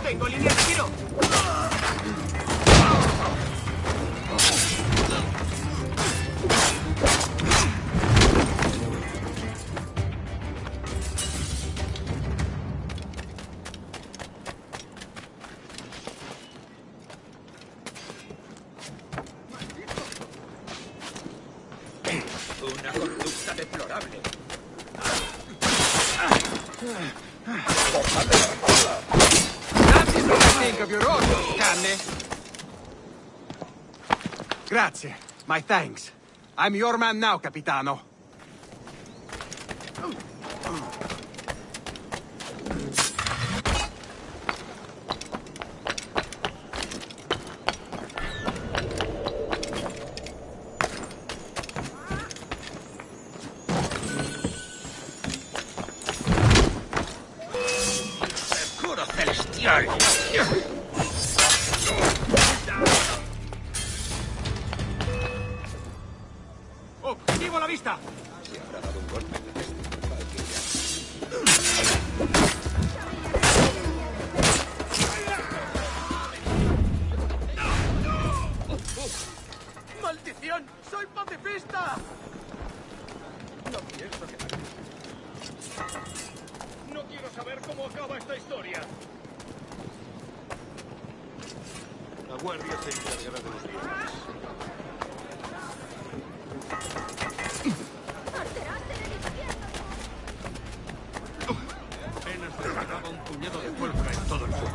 D: ¡Tengo línea de tiro!
N: Una conducta deplorable.
D: Grazie. My thanks. I'm your man now, Capitano.
N: ¡Escudo celestial!
D: ¡Objetivo a la vista!
N: Se habrá dado un golpe de
D: ¡Maldición! ¡Soy pacifista!
N: No pienso que...
R: No quiero saber cómo acaba esta historia.
N: La guardia se encargará de los dientes.
R: Apenas le quedaba un puñado de pólvora en todo el fuego.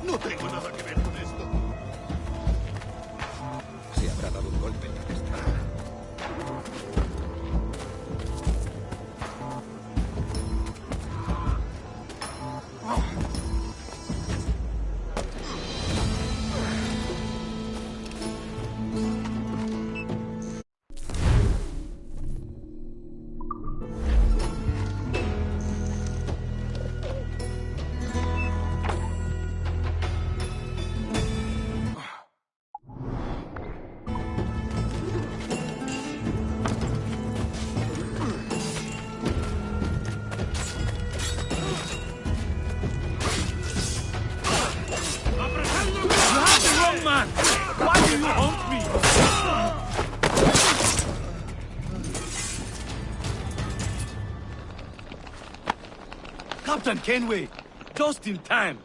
N: No tengo nada que ver con esto. Se habrá dado un golpe en la testa.
R: Man! Why do you haunt me?
D: Captain Kenway, just in time.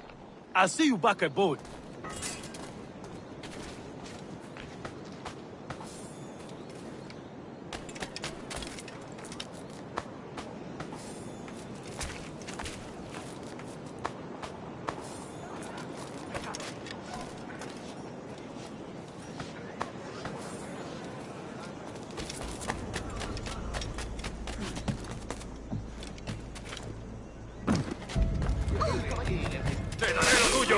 D: I'll see you back aboard.
N: ¡Te daré lo tuyo!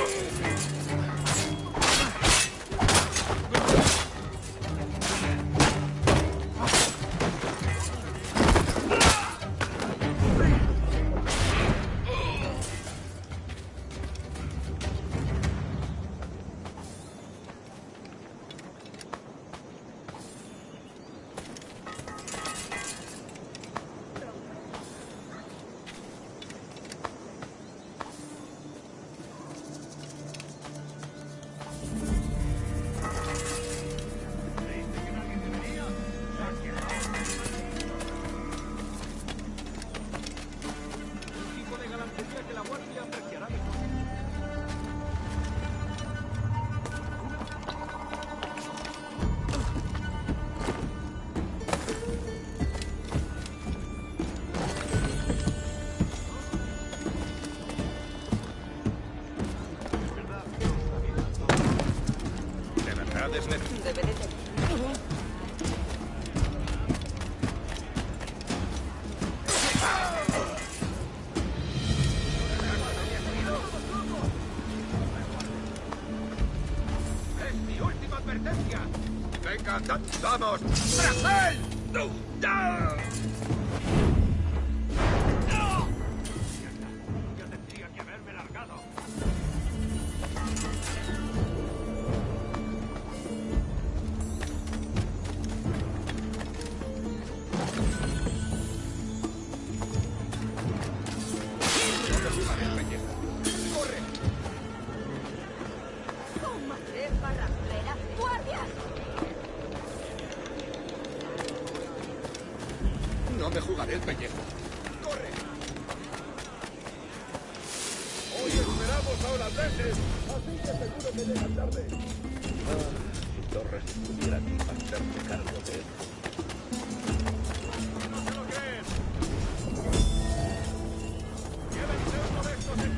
M: cerca. ¡Vamos! ¡Bracel!
N: Yo tendría que haberme largado.
O: ¡Cómate, barraflera! ¡Guardias!
M: No me jugaré el pellejo. ¡Corre! Hoy esperamos a holandeses, así que seguro que llegan tarde. Si Torres estuviera aquí para hacerse cargo de él.
N: ¿No se lo crees? Llévense uno de estos en...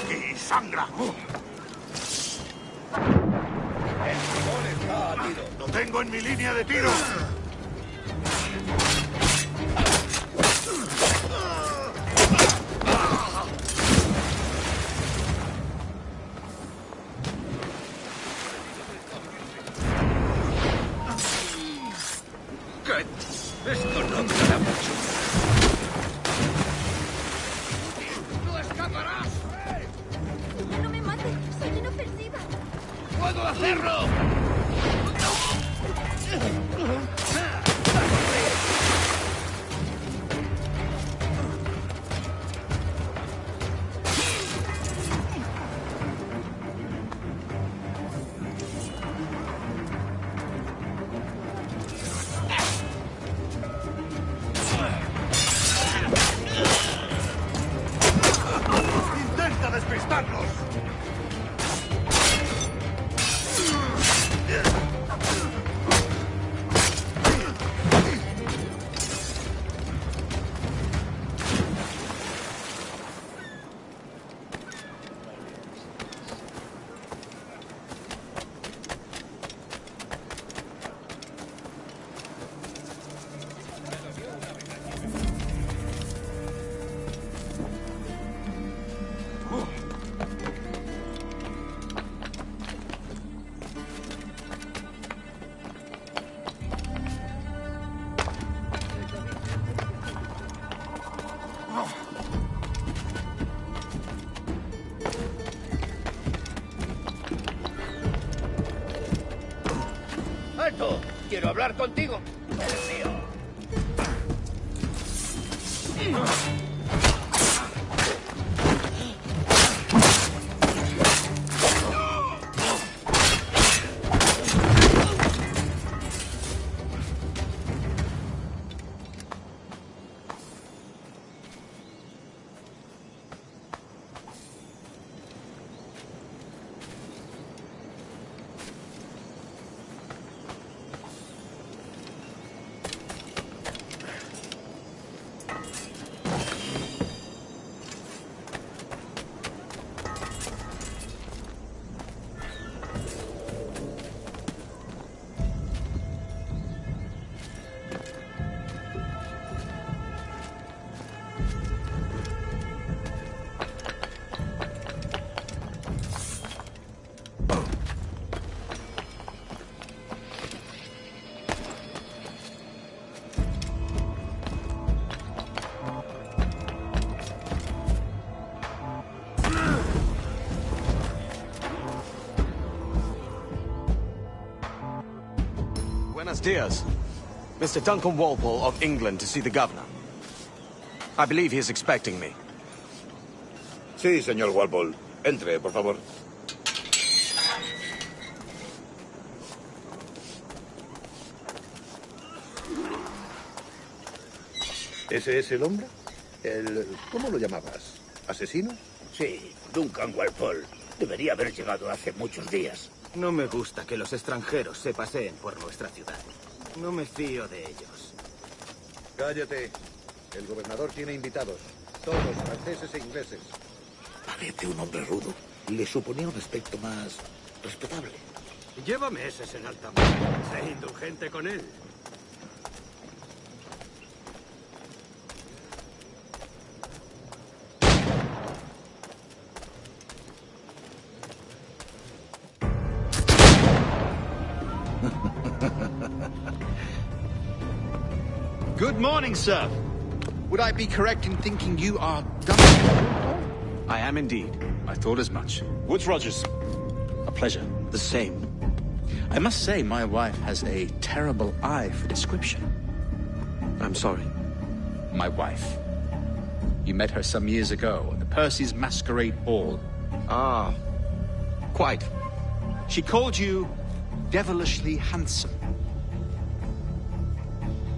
M: ¡Aquí sangra! El timón está abatido. ¡Lo tengo en mi línea de tiro! ¿Qué? Esto no durará mucho. ¡No escaparás!
O: ¡No me mates! ¡Soy inofensiva!
M: ¡Puedo hacerlo! ¡Intenta despistarlos!
S: ¡Alto! ¡Quiero hablar contigo! ¡El mío!
C: Buenos dias. Mr. Duncan Walpole of England to see the governor. I believe he is expecting me.
M: Sí, señor Walpole. Entre, por favor. ¿Ese es el hombre? ¿Cómo lo llamabas? ¿Asesino?
S: Sí, Duncan Walpole. Debería haber llegado hace muchos días.
D: No me gusta que los extranjeros se paseen por nuestra ciudad. No me fío de ellos.
M: Cállate. El gobernador tiene invitados. Todos franceses e ingleses.
S: Parece un hombre rudo. Le suponía un aspecto más respetable.
D: Lleva meses en alta mar. Sé indulgente con él.
L: Good morning, sir. Would I be correct in thinking you are Duncan?
C: I am indeed.
L: I thought as much. Woods Rogers. A pleasure.
C: The same.
L: I must say, my wife has a terrible eye for description.
C: I'm sorry.
L: My wife. You met her some years ago at the Percy's Masquerade Ball.
C: Ah, quite.
L: She called you devilishly handsome.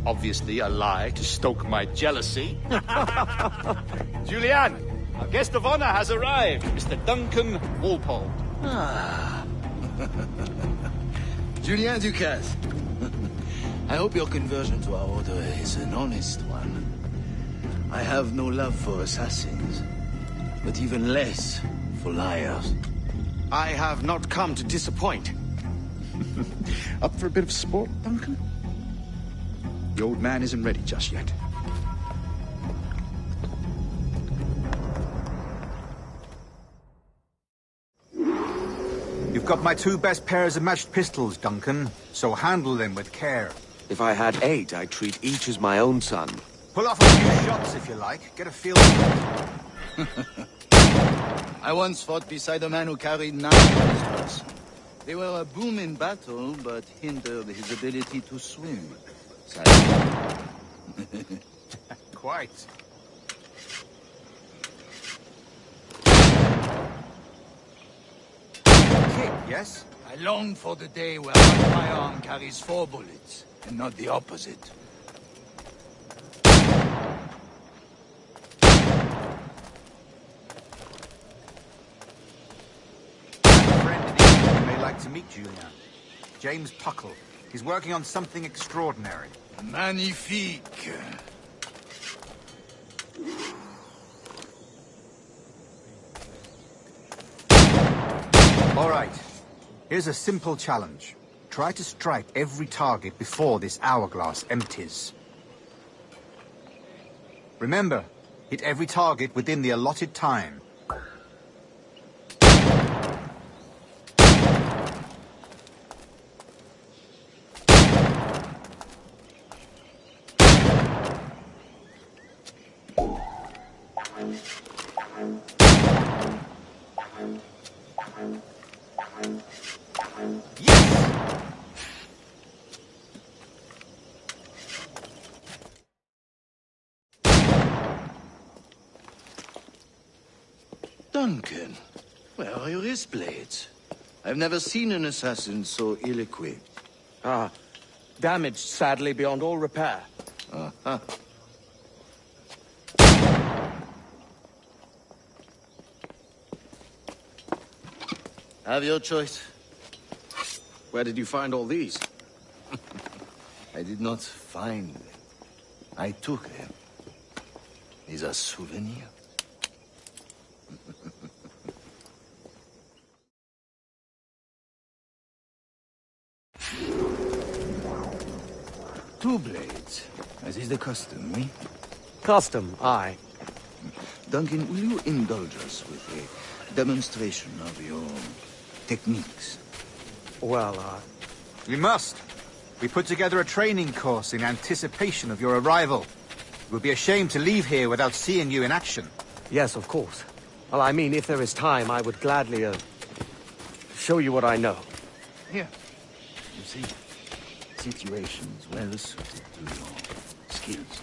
L: Obviously a lie to stoke my jealousy. Julianne, our guest of honor has arrived, Mr. Duncan Walpole.
T: Ah. Julien Ducasse. I hope your conversion to our order is an honest one. I have no love for assassins, but even less for liars.
C: I have not come to disappoint.
L: Up for a bit of sport, Duncan? The old man isn't ready just yet.
U: You've got my 2 best pairs of matched pistols, Duncan, so handle them with care.
C: If I had 8, I'd treat each as my own son.
U: Pull off a few shots if you like. Get a feel for it.
T: I once fought beside a man who carried 9 pistols. They were a boom in battle, but hindered his ability to swim.
U: Quite. Kick, yes?
T: I long for the day where one firearm carries 4 bullets, and not the opposite.
U: A friend in England you may like to meet, Julian. James Puckle. He's working on something extraordinary.
T: Magnifique.
U: All right. Here's a simple challenge. Try to strike every target before this hourglass empties. Remember, hit every target within the allotted time.
T: Duncan, where are your wrist blades? I've never seen an assassin so ill-equipped.
C: Ah, damaged sadly beyond all repair.
T: Uh-huh. Have your choice.
C: Where did you find all these?
T: I did not find them. I took them. These are souvenirs. Two blades, as is the custom, eh?
C: Custom, aye.
T: Duncan, will you indulge us with a demonstration of your techniques?
C: Well,
U: We must. We put together a training course in anticipation of your arrival. It would be a shame to leave here without seeing you in action.
C: Yes, of course. Well, I mean, if there is time, I would gladly, show you what I know.
T: Here. You see,
S: situations well suited to your skills.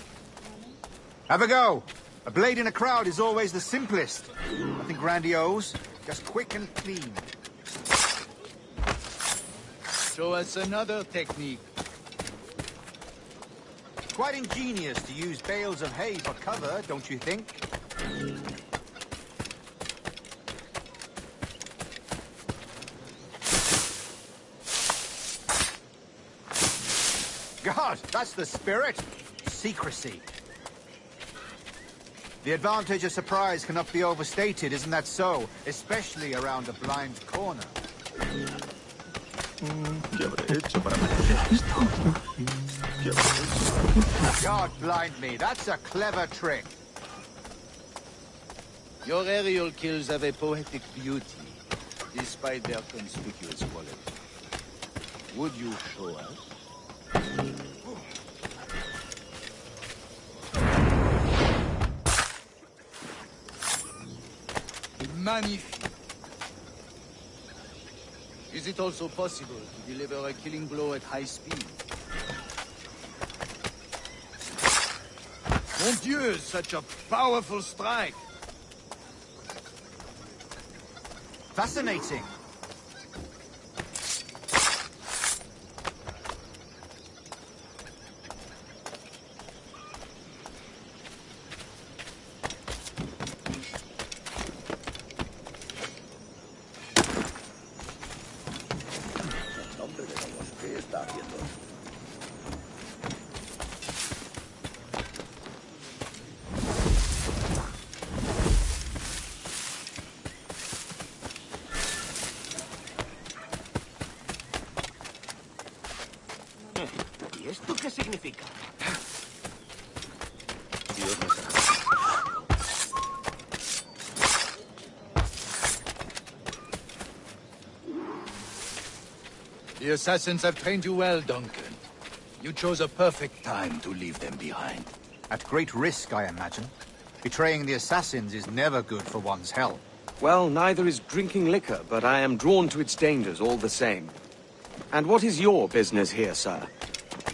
U: Have a go. A blade in a crowd is always the simplest. Nothing grandiose, just quick and clean.
T: Show us another technique.
U: Quite ingenious to use bales of hay for cover, don't you think? God, that's the spirit. Secrecy. The advantage of surprise cannot be overstated, isn't that so? Especially around a blind corner. God blind me, that's a clever trick.
T: Your aerial kills have a poetic beauty, despite their conspicuous quality. Would you show us? Magnifique. Is it also possible to deliver a killing blow at high speed? Mon Dieu, such a powerful strike!
U: Fascinating.
D: ¿Y esto qué significa?
T: Dios me salve. The assassins have trained you well, Duncan. You chose a perfect time to leave them behind.
U: At great risk, I imagine. Betraying the assassins is never good for one's health.
C: Well, neither is drinking liquor, but I am drawn to its dangers all the same. And what is your business here, sir?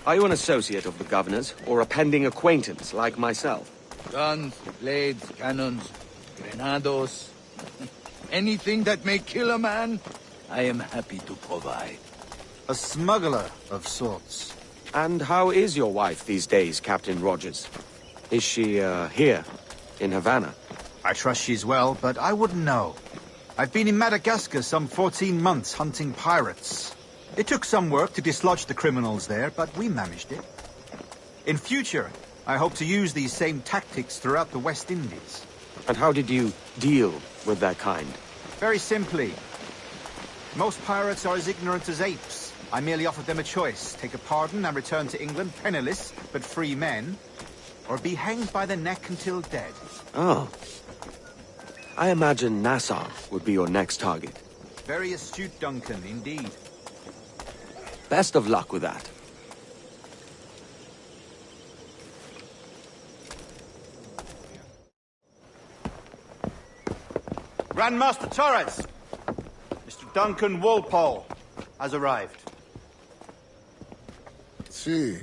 C: Are you an associate of the governor's, or a pending acquaintance like myself?
T: Guns, blades, cannons, grenados. Anything that may kill a man, I am happy to provide.
U: A smuggler of sorts.
C: And how is your wife these days, Captain Rogers? Is she, here, in Havana?
U: I trust she's well, but I wouldn't know. I've been in Madagascar some 14 months hunting pirates. It took some work to dislodge the criminals there, but we managed it. In future, I hope to use these same tactics throughout the West Indies.
C: And how did you deal with that kind?
U: Very simply. Most pirates are as ignorant as apes. I merely offered them a choice. Take a pardon and return to England penniless, but free men, or be hanged by the neck until dead.
C: Oh. I imagine Nassau would be your next target.
U: Very astute, Duncan, indeed.
C: Best of luck with that.
U: Grandmaster Torres! Mr. Duncan Walpole has arrived.
F: See.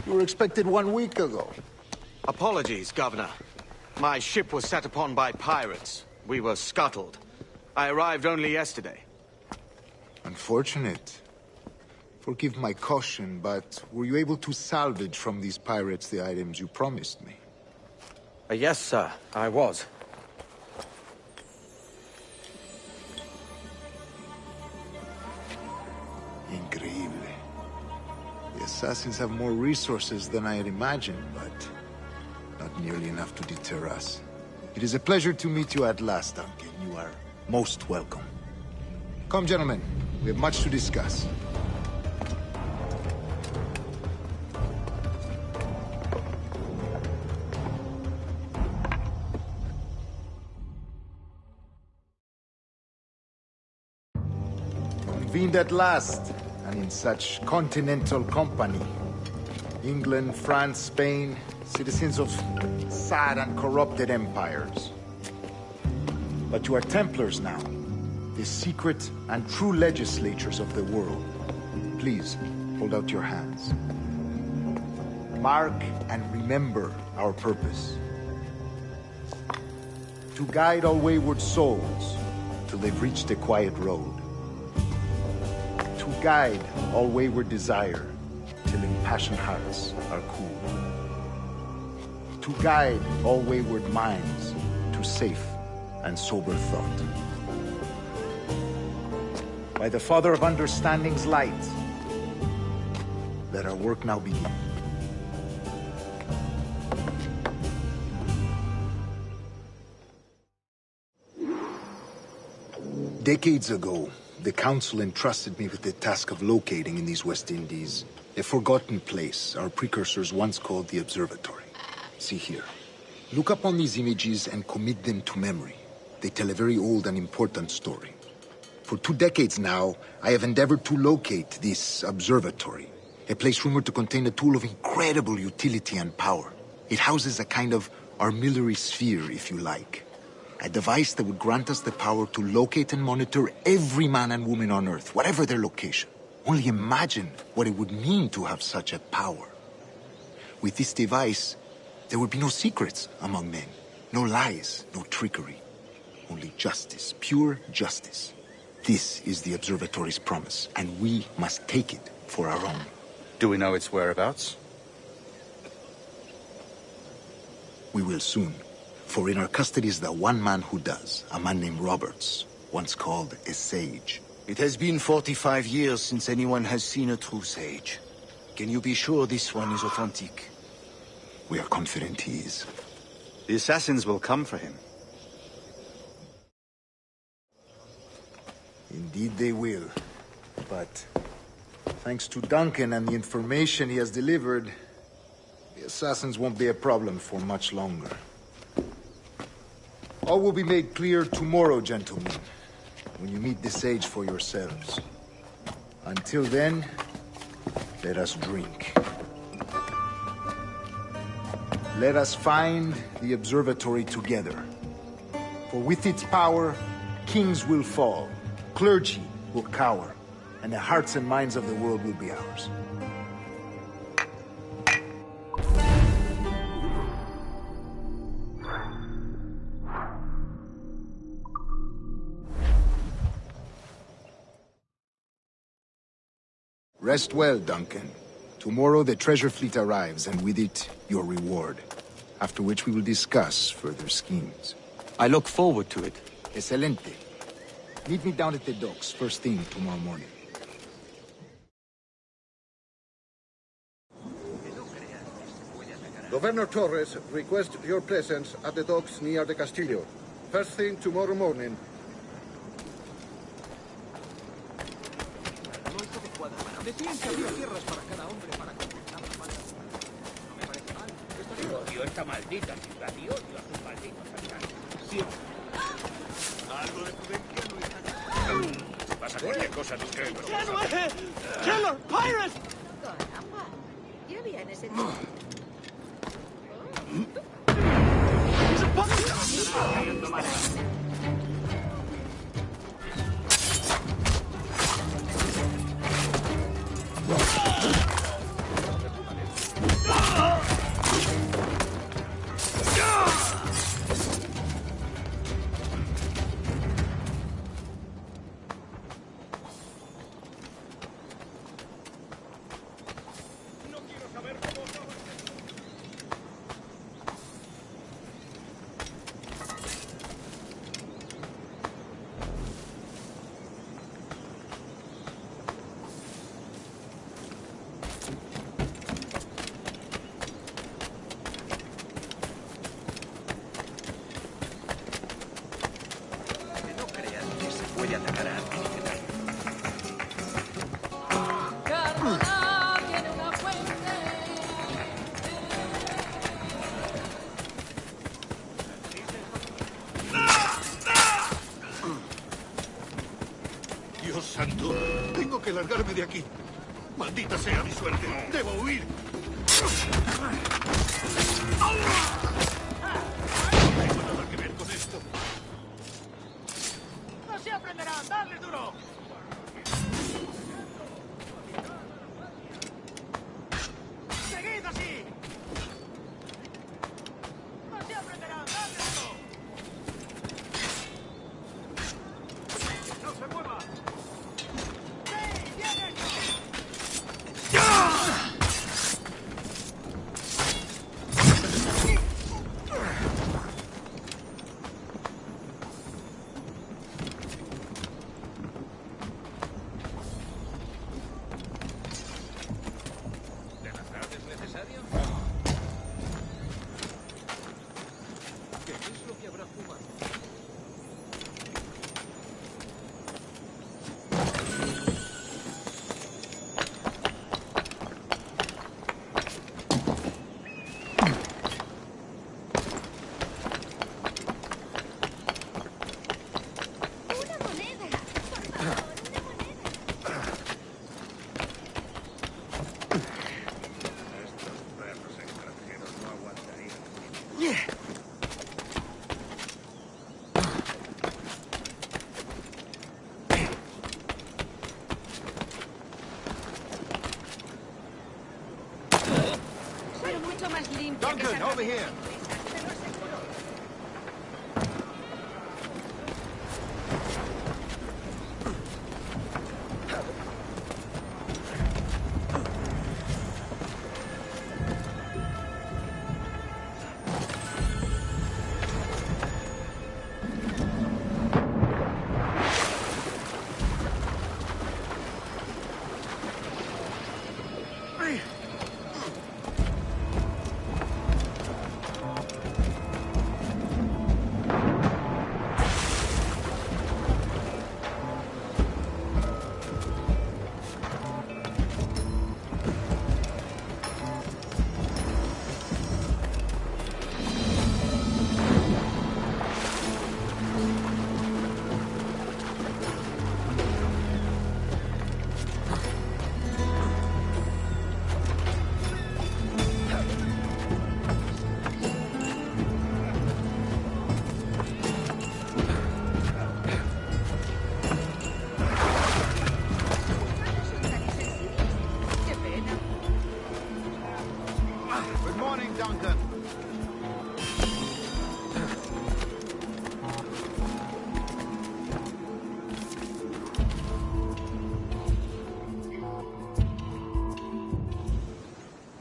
F: You were expected 1 week ago.
C: Apologies, Governor. My ship was set upon by pirates. We were scuttled. I arrived only yesterday.
F: Unfortunate. Forgive my caution, but were you able to salvage from these pirates the items you promised me?
C: Yes, sir, I was.
F: Increíble. The assassins have more resources than I had imagined, but not nearly enough to deter us. It is a pleasure to meet you at last, Duncan. You are most welcome. Come, gentlemen. We have much to discuss. Convened at last, and in such continental company. England, France, Spain, citizens of sad and corrupted empires. But you are Templars now. the secret and true legislatures of the world. Please, hold out your hands. Mark and remember our purpose. To guide all wayward souls till they've reached the quiet road. To guide all wayward desire till impassioned hearts are cool. To guide all wayward minds to safe and sober thought. By the Father of Understanding's light, let our work now begin. Decades ago, the Council entrusted me with the task of locating in these West Indies a forgotten place our precursors once called the Observatory. See here. Look upon these images and commit them to memory. They tell a very old and important story. For 2 decades now, I have endeavored to locate this observatory, a place rumored to contain a tool of incredible utility and power. It houses a kind of armillary sphere, if you like. A device that would grant us the power to locate and monitor every man and woman on Earth, whatever their location. Only imagine what it would mean to have such a power. With this device, there would be no secrets among men, no lies, no trickery. Only justice, pure justice. This is the Observatory's promise, and we must take it for our own.
L: Do we know its whereabouts?
F: We will soon. For in our custody is the one man who does, a man named Roberts, once called a sage.
T: It has been 45 years since anyone has seen a true sage. Can you be sure this one is authentic?
F: We are confident he is.
L: The assassins will come for him.
F: Indeed they will. But thanks to Duncan and the information he has delivered, the assassins won't be a problem for much longer. All will be made clear tomorrow, gentlemen, when you meet the sage for yourselves. Until then, let us drink. Let us find the observatory together. For with its power, kings will fall, clergy will cower, and the hearts and minds of the world will be ours. Rest well, Duncan. Tomorrow the treasure fleet arrives, and with it, your reward. After which we will discuss further schemes.
C: I look forward to it.
F: Excelente. Meet me down at the docks first thing tomorrow morning.
M: Governor Torres requests your presence at the docks near the Castillo. First thing tomorrow morning.
R: Decían que había tierras para cada hombre para completar la mano. No me parece mal.
S: Odio esta maldita ciudad y odio a sus malditos habitantes.
R: Siempre.
S: Algo de prudencia no está. Si pasa cualquier cosa, no creo que lo vamos a hacer.
R: ¡Killer! ¡Pirates!
O: Caramba. Ya bien ese tipo.
S: Puede atacar a alguien.
E: Dios santo, tengo que largarme de aquí. Maldita sea mi suerte. Debo huir. No tengo nada que ver con esto.
R: ¡No se aprenderá!
M: ¡Dale duro! ¡Seguid así! ¡No se aprenderán! ¡Dale duro! ¡No se mueva! ¡Sí! ¡Bien hecho!
L: Duncan, over here.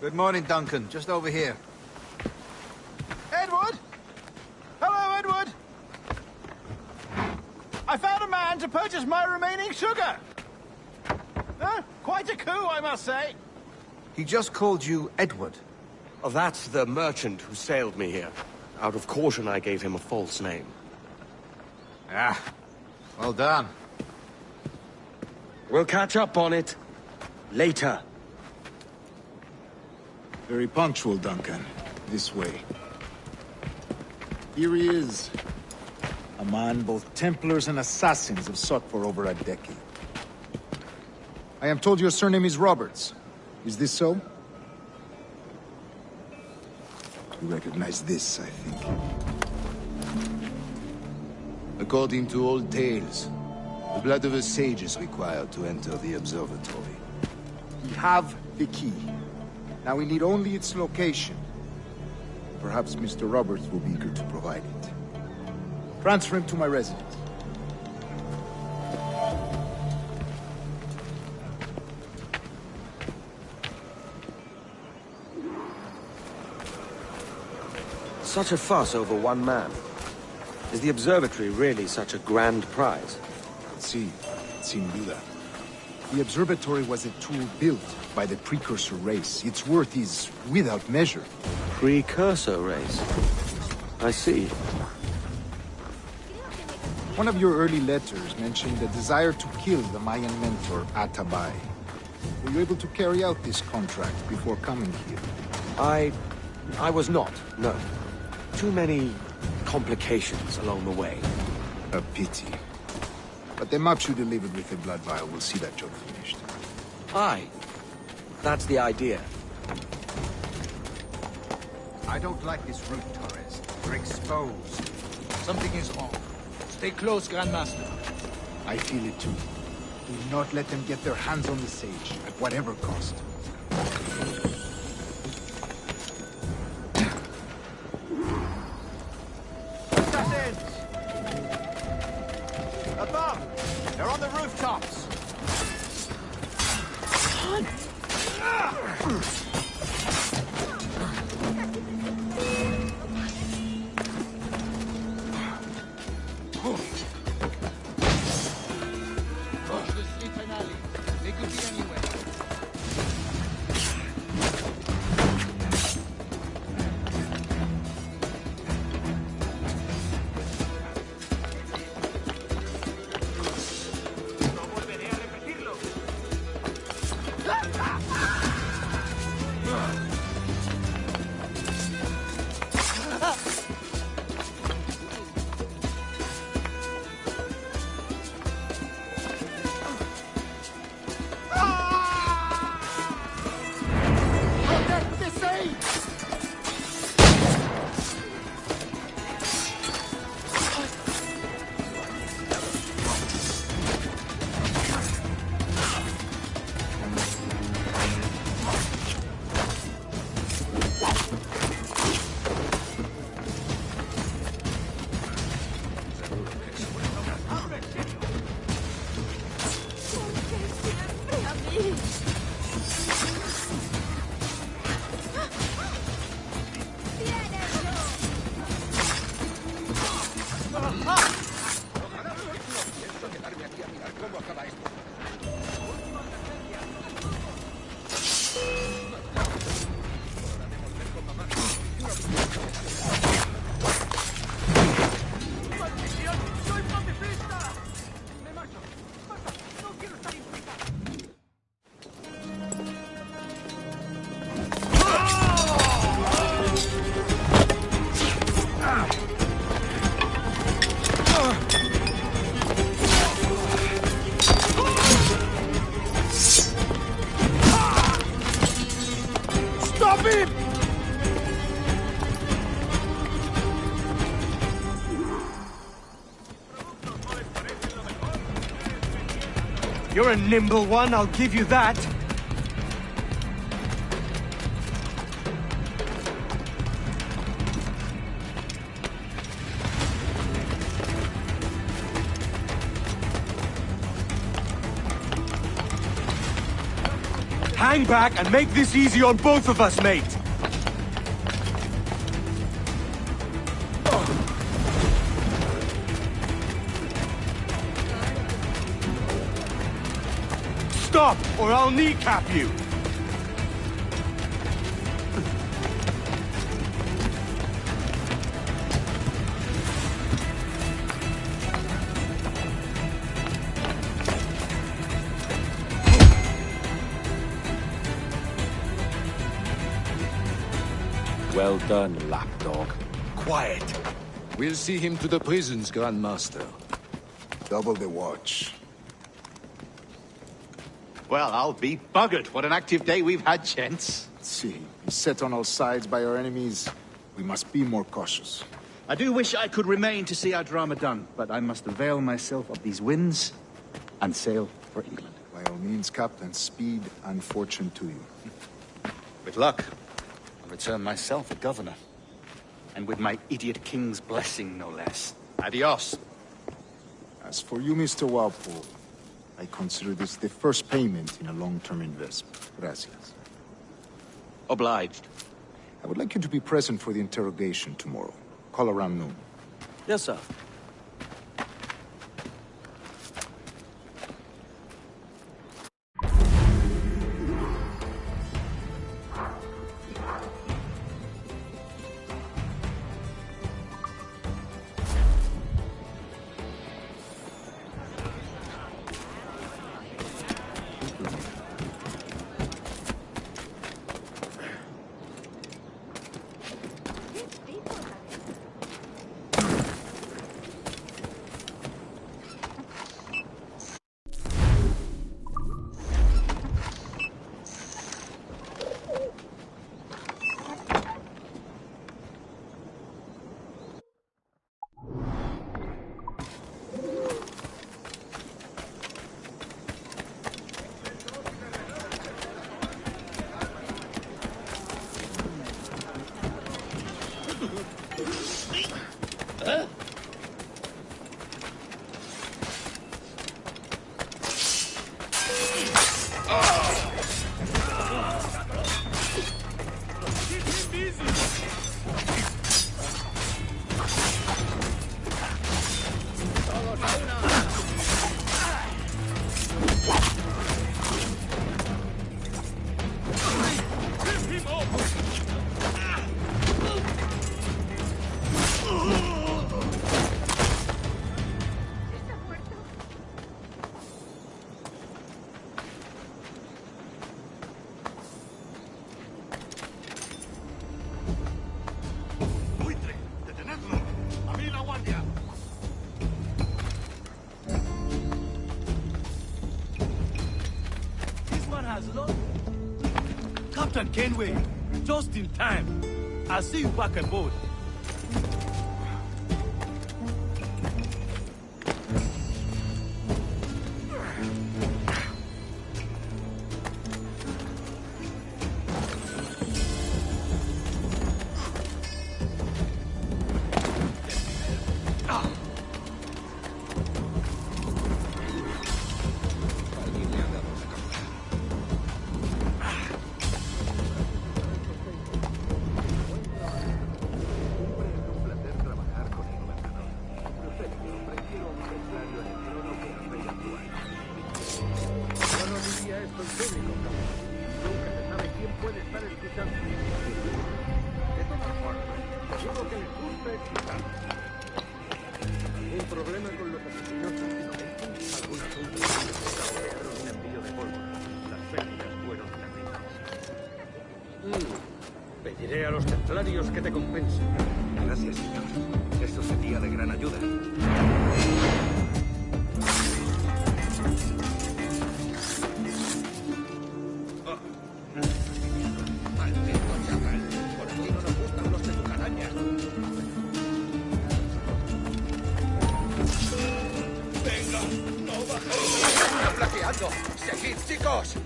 L: Good morning, Duncan. Just over here.
M: Edward? Hello, Edward! I found a man to purchase my remaining sugar! Quite a coup, I must say.
U: He just called you Edward.
C: Oh, that's the merchant who sailed me here. Out of caution, I gave him a false name.
U: Ah, well done.
C: We'll catch up on it later.
F: Very punctual, Duncan. This way. Here he is. A man both Templars and Assassins have sought for over a decade. I am told your surname is Roberts. Is this so? You recognize this, I think.
T: According to old tales, the blood of a sage is required to enter the observatory.
F: We have the key. Now we need only its location. Perhaps Mr. Roberts will be eager to provide it. Transfer him to my residence.
C: Such a fuss over one man. Is the observatory really such a grand prize?
F: Sí, sin duda. The observatory was a tool built by the precursor race. Its worth is without measure.
C: Precursor race? I see.
F: One of your early letters mentioned a desire to kill the Mayan mentor, Atabai. Were you able to carry out this contract before coming here?
C: I was not, no. Too many complications along the way.
F: A pity. But the maps you delivered with the blood vial will see that job finished.
C: Aye. That's the idea.
U: I don't like this route, Torres. We're exposed.
T: Something is wrong. Stay close, Grandmaster.
F: I feel it too. Do not let them get their hands on the sage, at whatever cost.
U: Assassins! Above! They're on the rooftops!
C: You're a nimble one, I'll give you that. Hang back and make this easy on both of us, mate. Stop, or I'll kneecap you!
B: Well done, lapdog.
C: Quiet.
B: We'll see him to the prisons, Grandmaster.
F: Double the watch.
U: Well, I'll be buggered. What an active day we've had, gents.
F: See, beset on all sides by our enemies, we must be more cautious.
U: I do wish I could remain to see our drama done, but I must avail myself of these winds and sail for England.
F: By all means, Captain, speed and fortune to you.
U: With luck, I'll return myself a governor. And with my idiot king's blessing, no less. Adios.
F: As for you, Mr. Walpole, I consider this the first payment in a long-term investment. Gracias.
C: Obliged.
F: I would like you to be present for the interrogation tomorrow. Call around noon.
C: Yes, sir.
N: Captain Kenway, just in time. I'll see you back aboard.
M: Pediré a los templarios que te compensen.
N: Gracias, señor. Eso sería de gran ayuda.
M: Maldito chaval. Por aquí no nos gustan los telarañas. Venga, no bajéis. ¡Está flaqueando! ¡Seguid, chicos!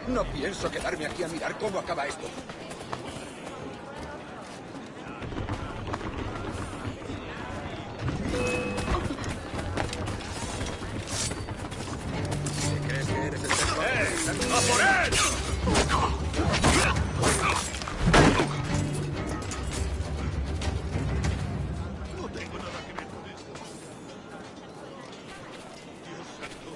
M: No pienso quedarme aquí a mirar cómo acaba esto. ¿Crees que eres el centro? ¡A por él! No tengo nada que ver con esto. Dios santo.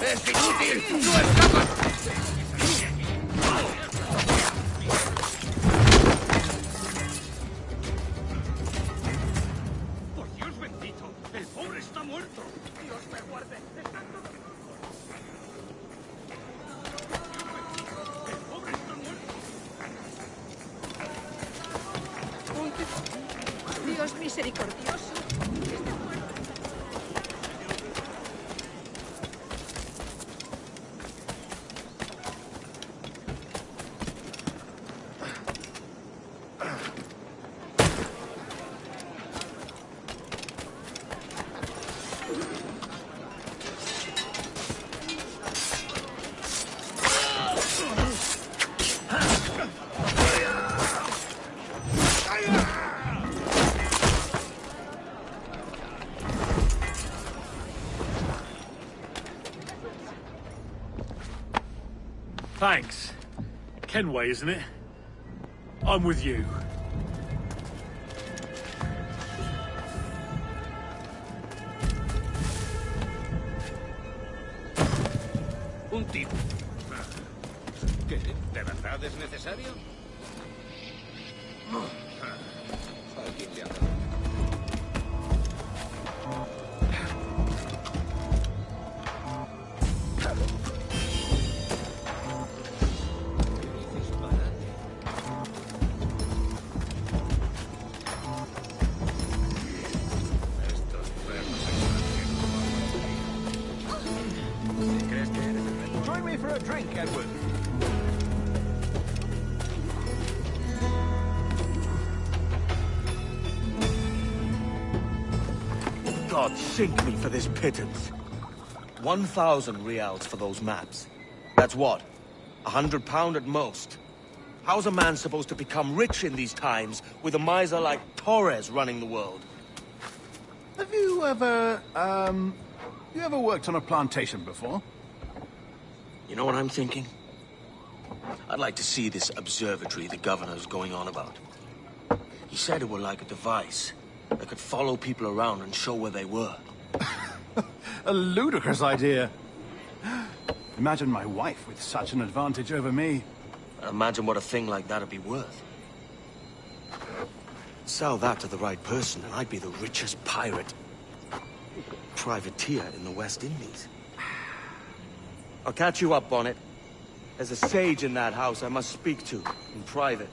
M: ¡Es inútil! ¡No escapas! ¡Por Dios bendito! ¡El pobre está muerto! ¡Dios me guarde! ¡Está todo... ¡El pobre está muerto!
O: Dios misericordioso. Está muerto.
N: Thanks. Kenway, isn't it? I'm with you.
M: emisario? Alguien le ha dado.
G: Join me for a drink, Edward.
C: God sink me for this pittance. 1,000 reals for those maps. That's what? £100 at most. How's a man supposed to become rich in these times with a miser like Torres running the world?
G: Have you ever, worked on a plantation before?
C: You know what I'm thinking? I'd like to see this observatory the governor's going on about. He said it were like a device that could follow people around and show where they were.
G: A ludicrous idea. Imagine my wife with such an advantage over me.
C: Imagine what a thing like that'd be worth. Sell that to the right person and I'd be the richest pirate. Privateer in the West Indies. I'll catch you up on it. There's a sage in that house I must speak to in private.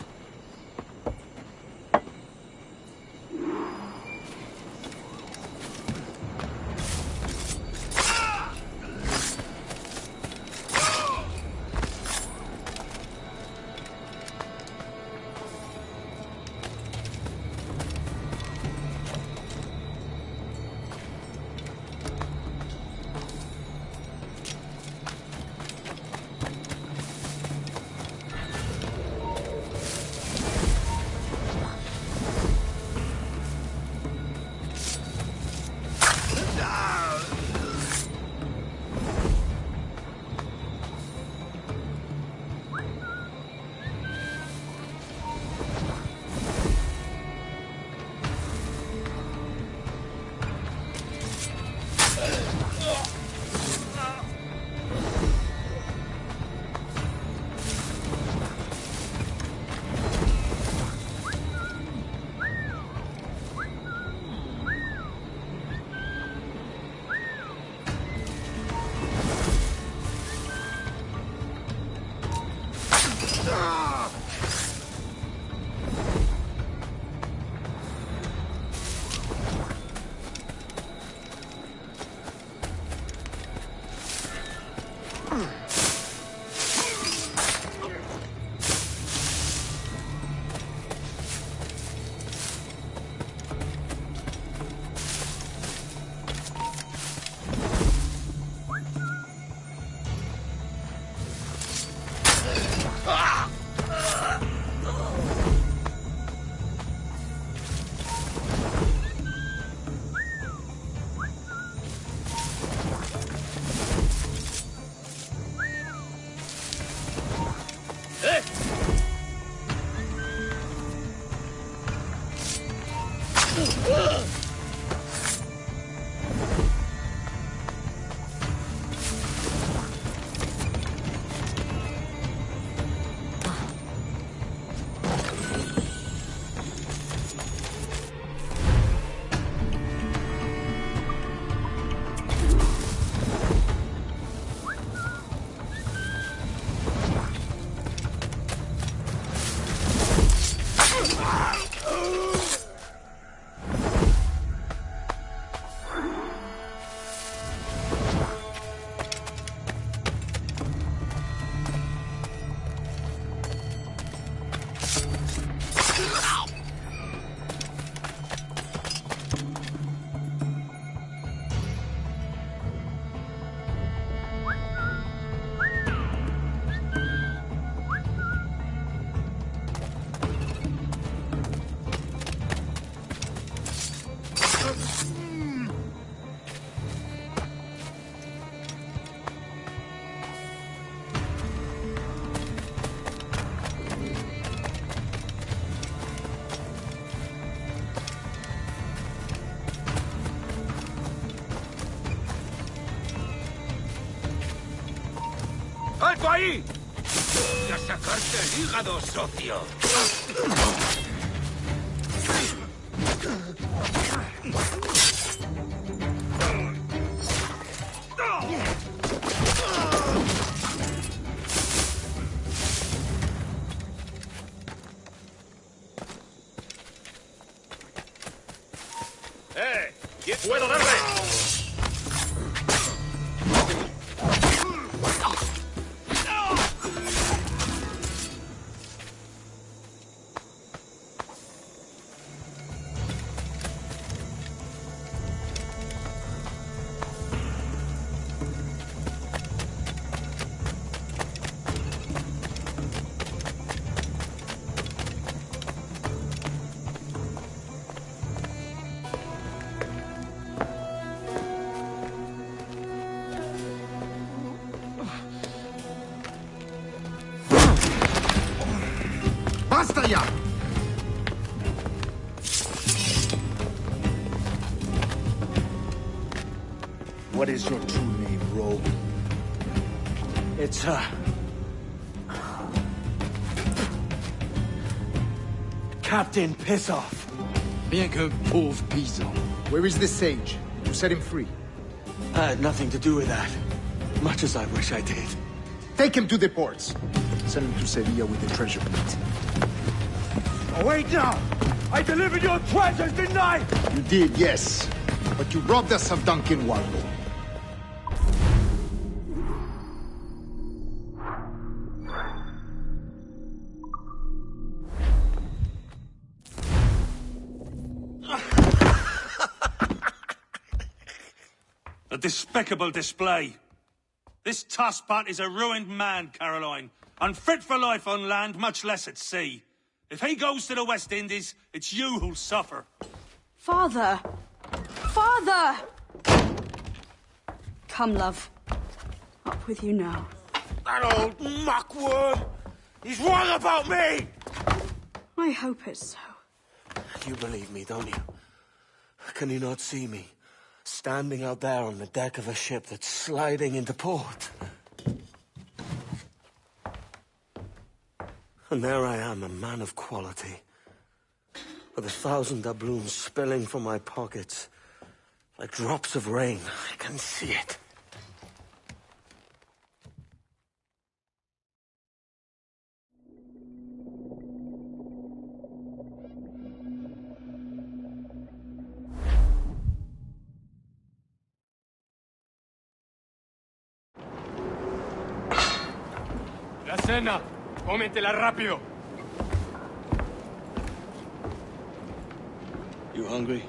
M: ¡Alto ahí!
N: ¡Y a sacarte el hígado, socio! ¡Puedo darle!
F: ¡Basta ya! What is your true name, rogue?
C: It's, Captain Pissoff.
B: Rien qu'un pauvre paysan.
F: Where is the sage? You set him free.
C: I had nothing to do with that. Much as I wish I did.
F: Take him to the ports. Send him to Sevilla with the treasure plate.
N: Oh, wait now! I delivered your treasures, didn't I?
F: You did, yes. But you robbed us of Duncan Walpole.
N: A despicable display. This Tosspot is a ruined man, Caroline. Unfit for life on land, much less at sea. If he goes to the West Indies, it's you who'll suffer.
A: Father! Father! Come, love. Up with you now.
N: That old muckworm! He's wrong about me!
A: I hope it's so.
C: You believe me, don't you? Can you not see me? Standing out there on the deck of a ship that's sliding into port. And there I am, a man of quality. With 1,000 doubloons spilling from my pockets. Like drops of rain. I can see it.
N: La cena. Cómetela rápido.
C: You hungry?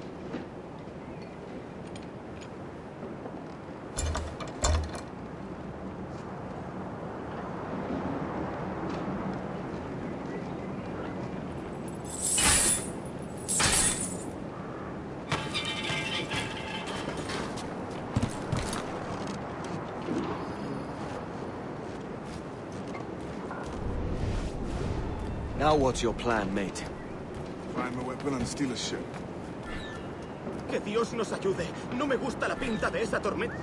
C: Now what's your plan, mate?
V: Find my weapon and steal a ship.
D: Que Dios nos ayude. No me gusta la pinta de esa tormenta.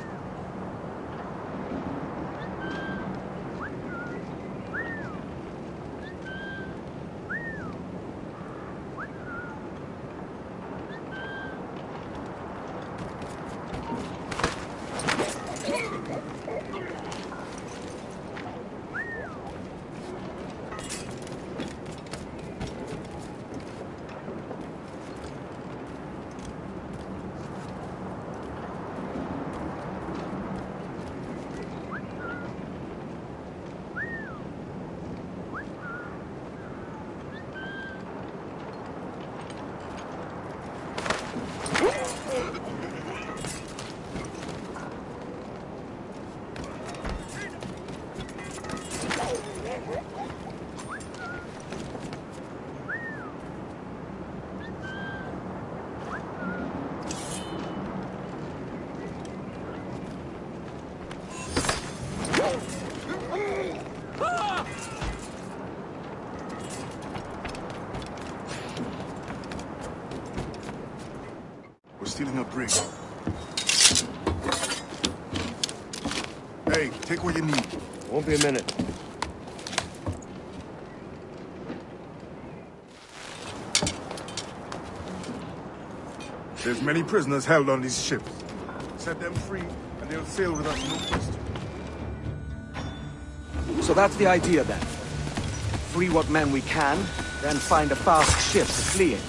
V: We're stealing a brig. Hey, take what you need.
C: Won't be a minute.
V: There's many prisoners held on these ships. Set them free, and they'll sail with us, no question.
C: So that's the idea, then. Free what men we can, then find a fast ship to flee in.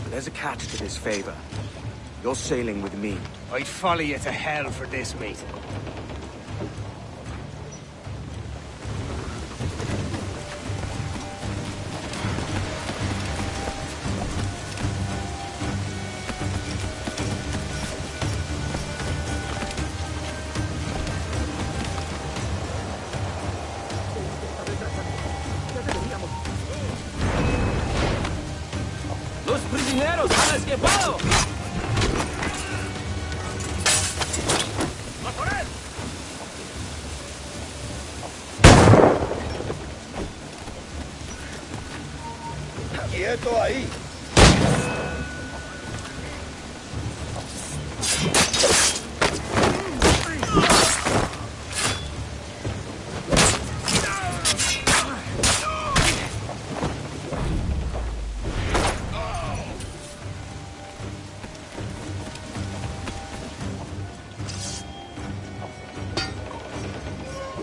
C: There's a catch to this favor. You're sailing with me.
D: I'd follow you to hell for this, mate.
R: ¡Los prisioneros han escapado! ¡A por él!
E: ¡Quieto ahí!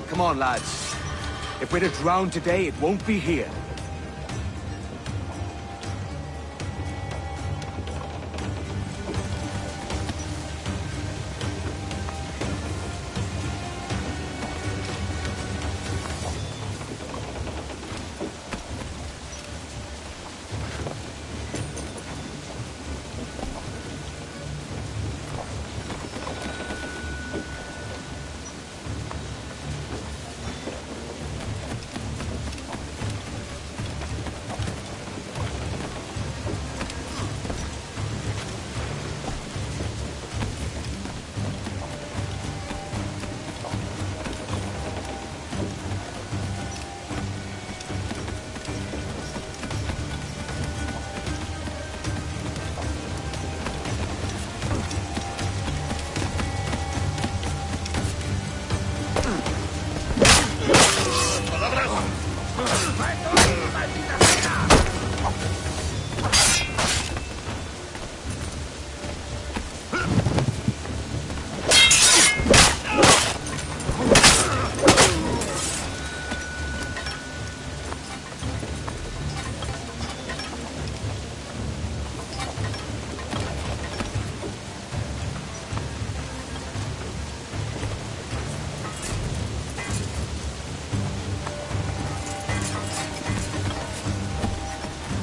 C: Come on, lads. If we're to drown today, it won't be here.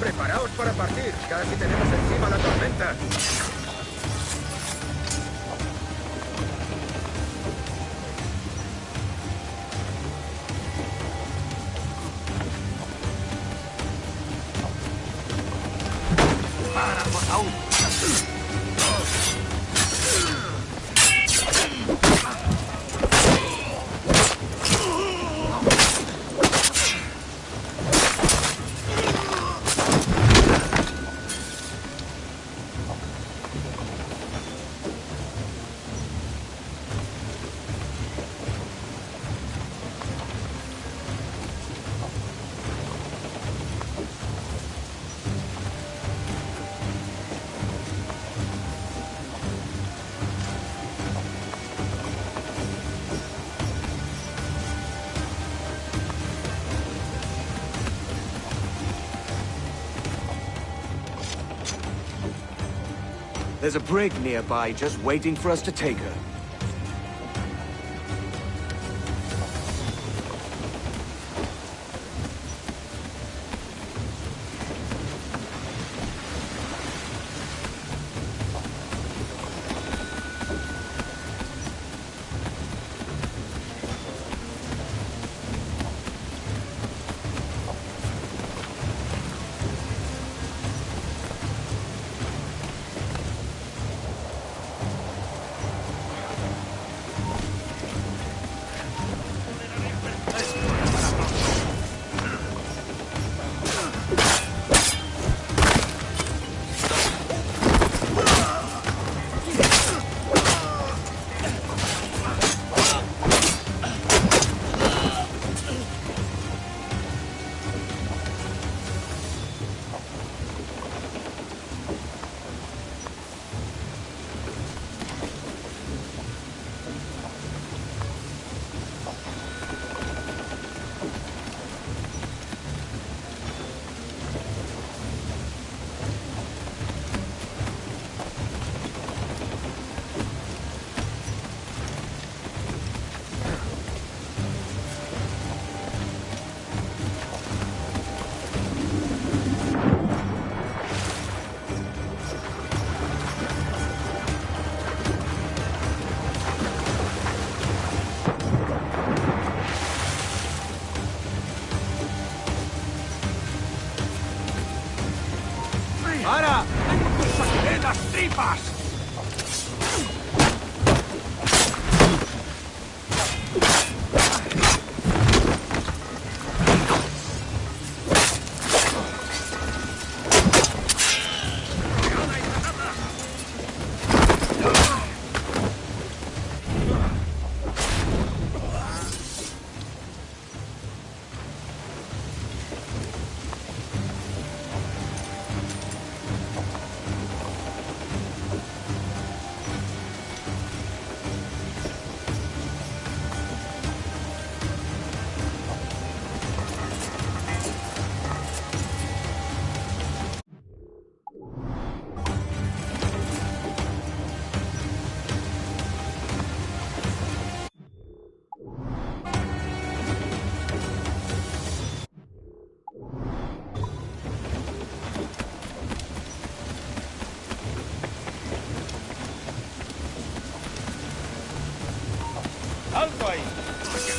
D: Preparaos para partir. Casi tenemos encima la tormenta.
R: ¡Vamos aún!
C: There's a brig nearby just waiting for us to take her.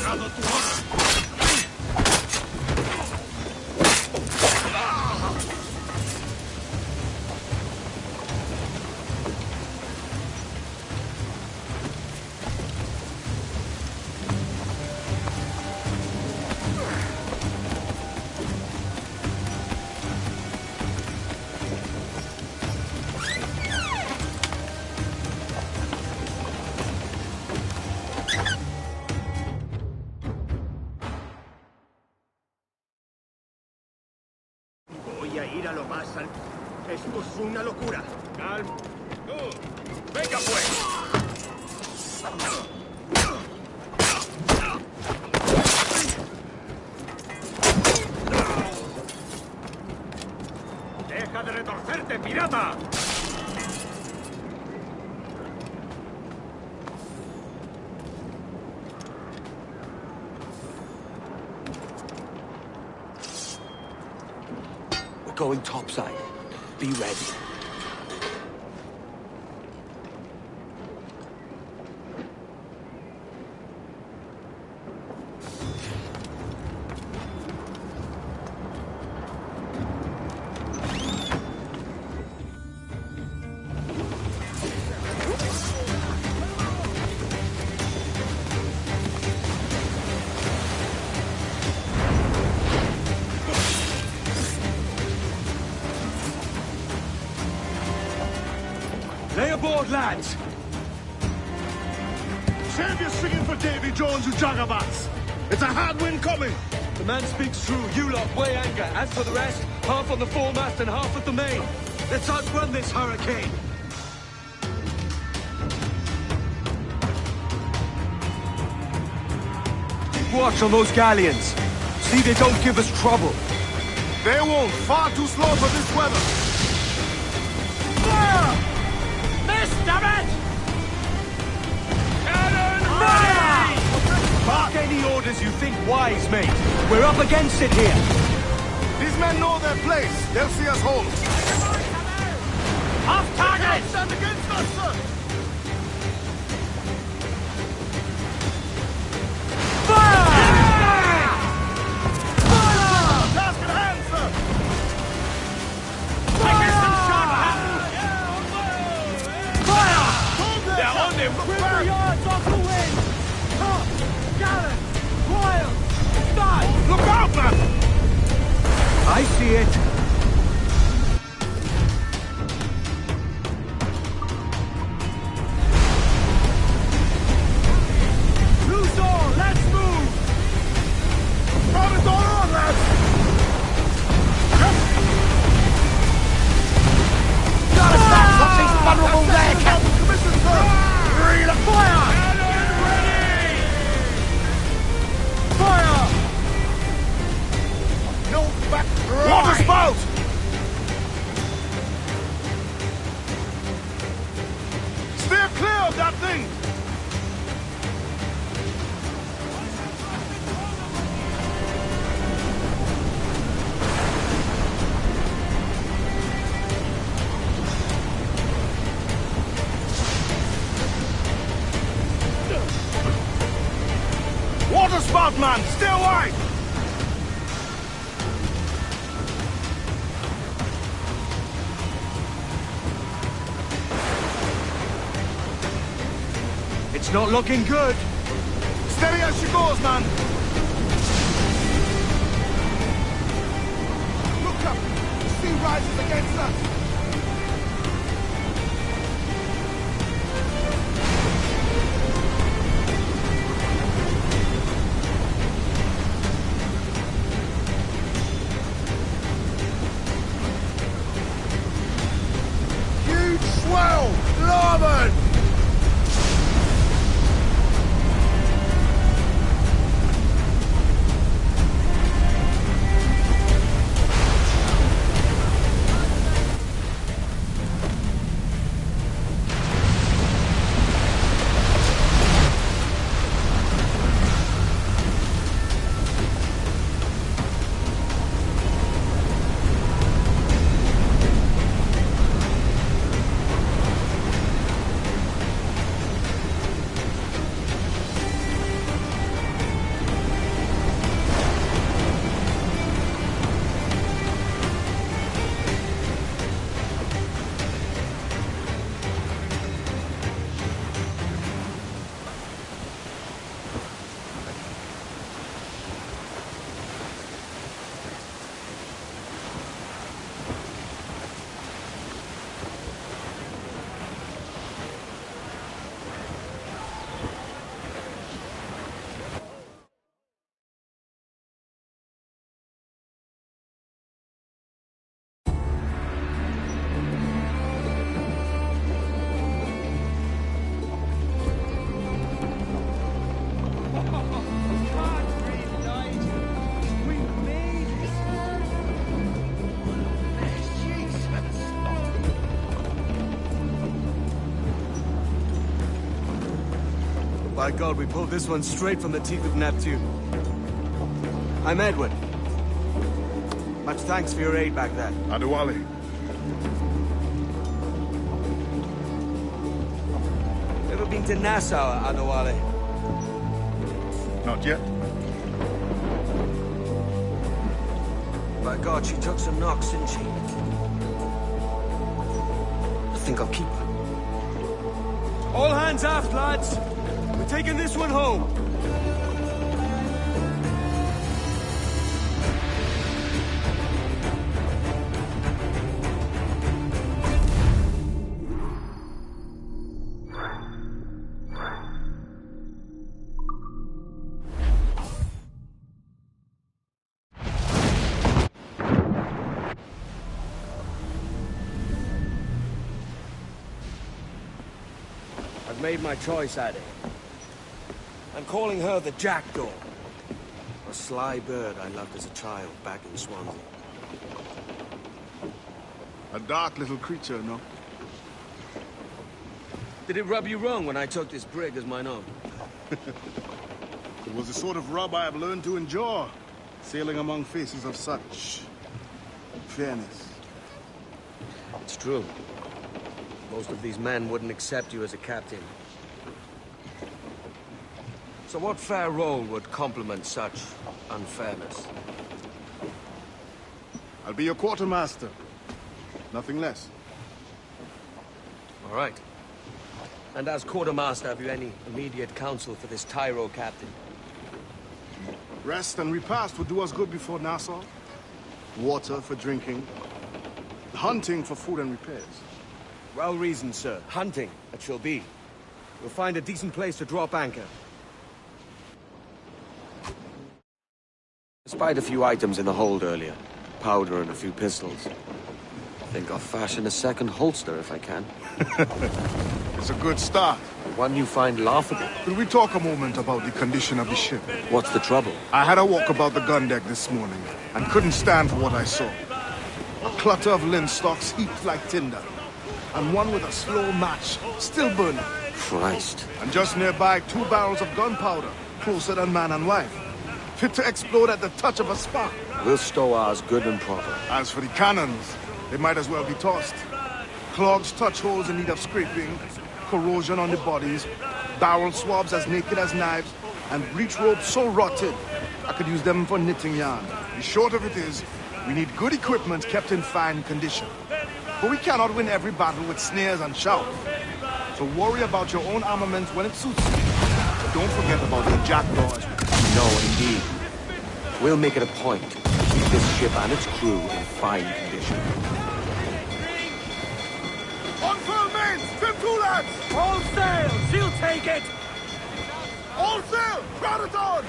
S: betrayado tu honor.
E: Voy a ir a lo más al... Esto es una locura. Calma. ¡Venga, pues! ¡Deja de retorcerte, pirata!
C: We're going topside. Be ready. Lay aboard, lads!
E: Save your singing for Davy Jones, you jagabats! It's a hard wind coming!
C: The man speaks true. You lot weigh anchor. As for the rest, half on the foremast and half at the main. Let's outrun this hurricane. Keep watch on those galleons. See they don't give us trouble.
E: They won't. Far too slow for this weather.
S: Fire! Missed, damn it! Cannon ready!
C: Mark any orders you think wise, mate. We're up against it here.
E: These men know their place. They'll see us home.
S: Off target!
E: Stand against us, sir!
S: Fire!
E: Task at hand, sir!
S: Fire! Fire!
E: They're on him! Look
S: River
E: back!
S: yards off the wind! Top! Gallant! Royal! Start!
E: Look out, man!
C: I see it.
S: Loose all! Let's move!
E: Crowd is all on, lads!
S: Gotta stop something's vulnerable there, Captain!
E: Commission, sir!
S: Reel of fire! Cannon ready! Fire!
E: No back! Water spout! Steer clear of that thing! Water spout, man! Stay wide!
C: It's not looking good.
E: Steady as she goes, man! Look up! The sea rises against us! Huge swell! Larboard!
C: By God, we pulled this one straight from the teeth of Neptune. I'm Edward. Much thanks for your aid back there.
V: Adewale.
C: Ever been to Nassau, Adewale?
V: Not yet.
C: By God, she took some knocks, didn't she? I think I'll keep her. All hands aft, lads! We're taking this one home! I've made my choice, Addy. I'm calling her the Jackdaw. A sly bird I loved as a child back in Swansea.
V: A dark little creature, no?
C: Did it rub you wrong when I took this brig as mine own?
V: It was the sort of rub I have learned to endure, sailing among faces of such fairness.
C: It's true. Most of these men wouldn't accept you as a captain. So what fair role would complement such unfairness?
V: I'll be your quartermaster. Nothing less.
C: All right. And as quartermaster, have you any immediate counsel for this Tyro captain?
V: Rest and repast would do us good before Nassau. Water for drinking. Hunting for food and repairs.
C: Well reasoned, sir. Hunting, it shall be. We'll find a decent place to drop anchor. Despite a few items in the hold earlier, powder and a few pistols, I think I'll fashion a second holster if I can.
V: It's a good start.
C: One you find laughable.
V: Could we talk a moment about the condition of the ship?
C: What's the trouble?
V: I had a walk about the gun deck this morning and couldn't stand for what I saw. A clutter of linstocks heaped like tinder, and one with a slow match still burning.
C: Christ.
V: And just nearby, 2 barrels of gunpowder, closer than man and wife, fit to explode at the touch of a spark.
C: We'll stow ours good and proper.
V: As for the cannons, they might as well be tossed. Clogs touch holes in need of scraping, corrosion on the bodies, barrel swabs as naked as knives, and breech ropes so rotted, I could use them for knitting yarn. The short of it is, we need good equipment kept in fine condition. But we cannot win every battle with snares and shouts. So worry about your own armament when it suits you. But don't forget about the jackdaws.
C: No, indeed. We'll make it a point to keep this ship and its crew in fine condition.
V: On full main! Trim to, lads!
R: All sail! She'll take it!
V: All sail! Crowd it on!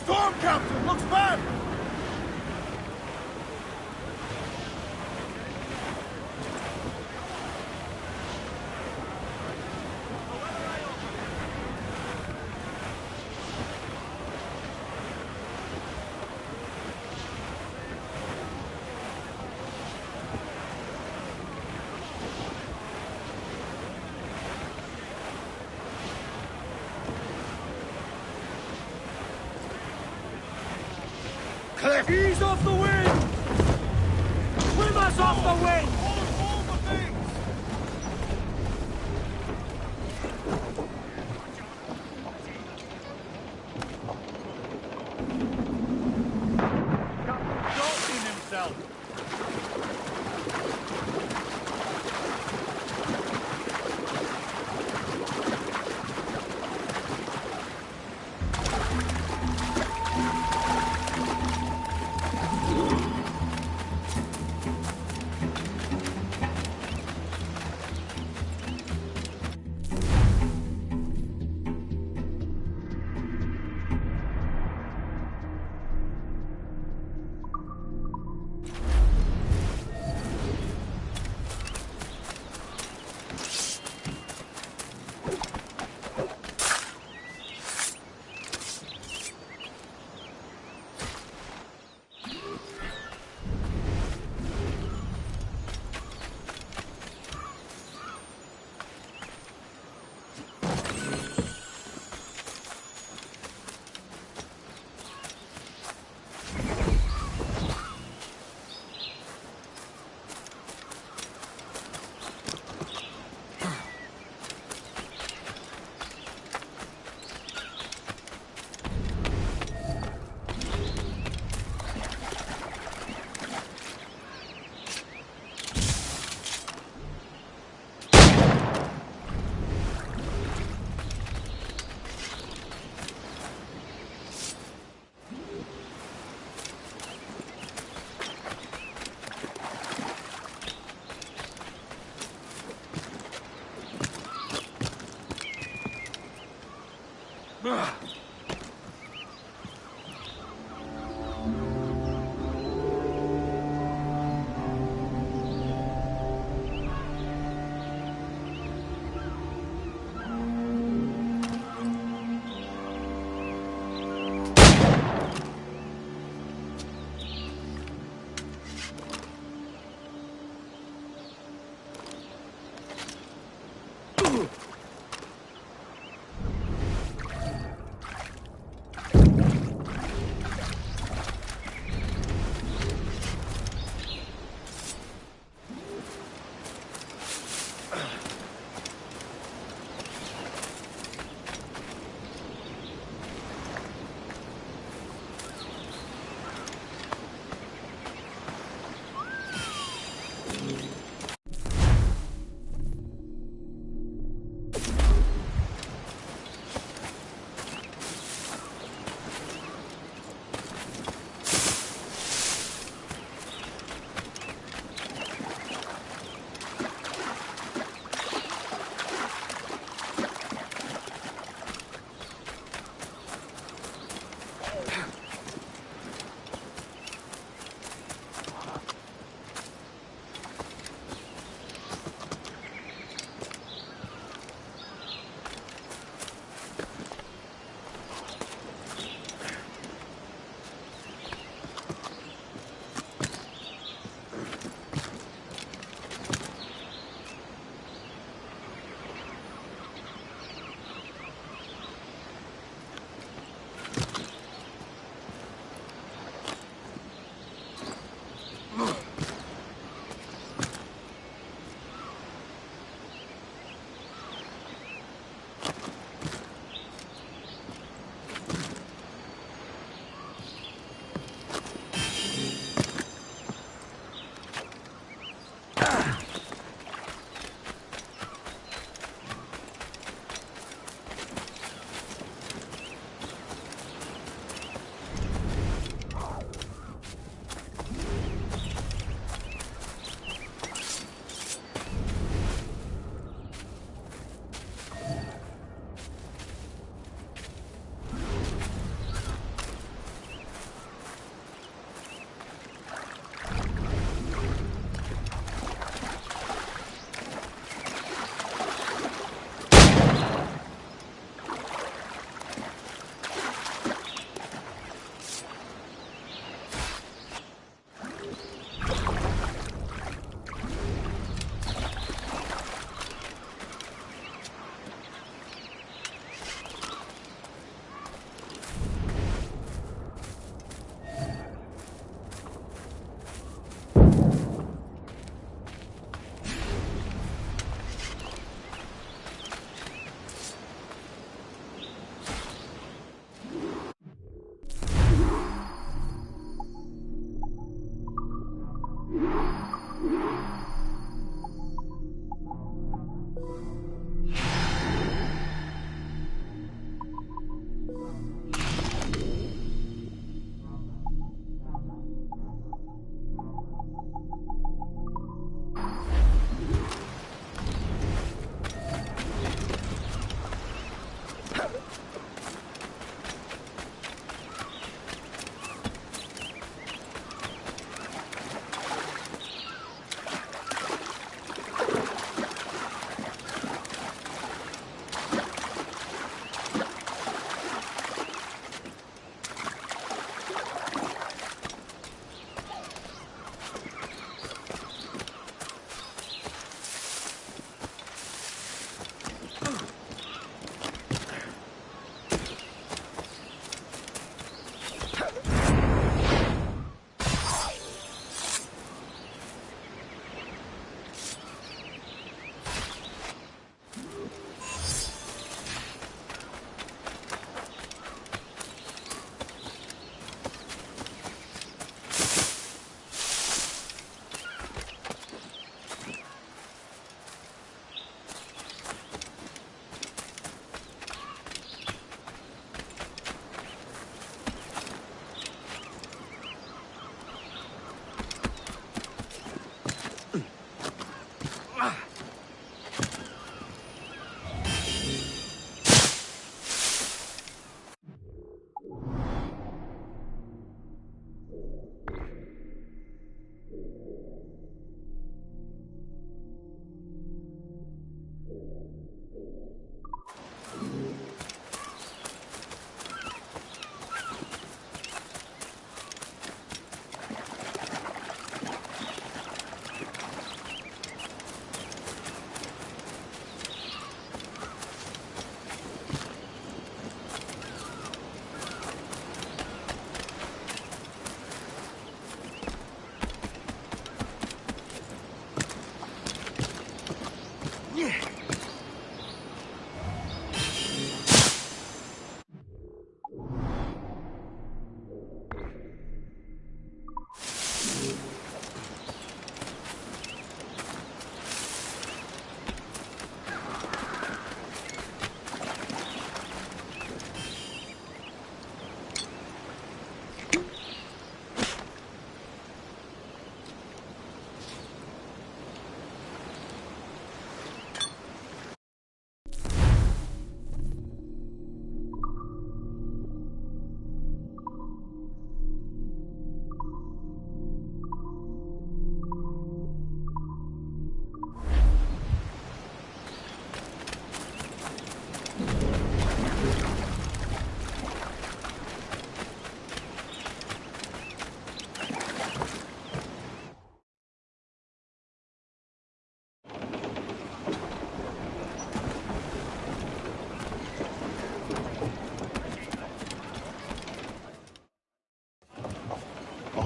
V: Storm, Captain! Looks bad!
R: Cliff! Ease off the wind! Swim us off the wind!
V: All the things!
R: Captain himself!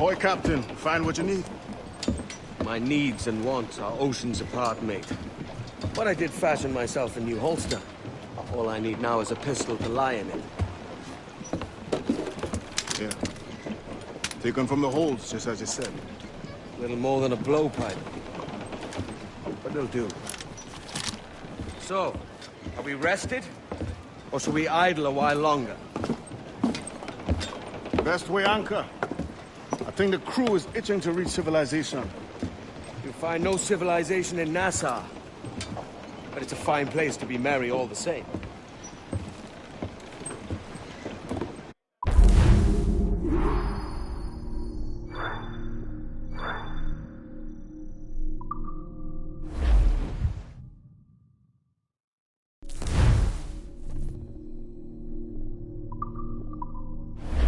V: Ahoy, Captain. Find what you need.
C: My needs and wants are oceans apart, mate. But I did fashion myself a new holster. All I need now is a pistol to lie in it.
V: Yeah. Taken from the holds, just as you said.
C: Little more than a blowpipe. But it'll do. So, are we rested? Or shall we idle a while longer?
V: Best way anchor. I think the crew is itching to reach civilization.
C: You'll find no civilization in Nassau. But it's a fine place to be merry all the same.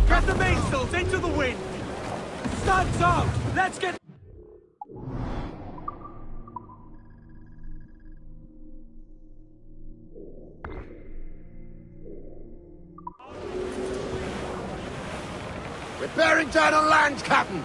R: Get the mainsails into the wind! Studs out! Let's get...
E: We're bearing down on land, Captain!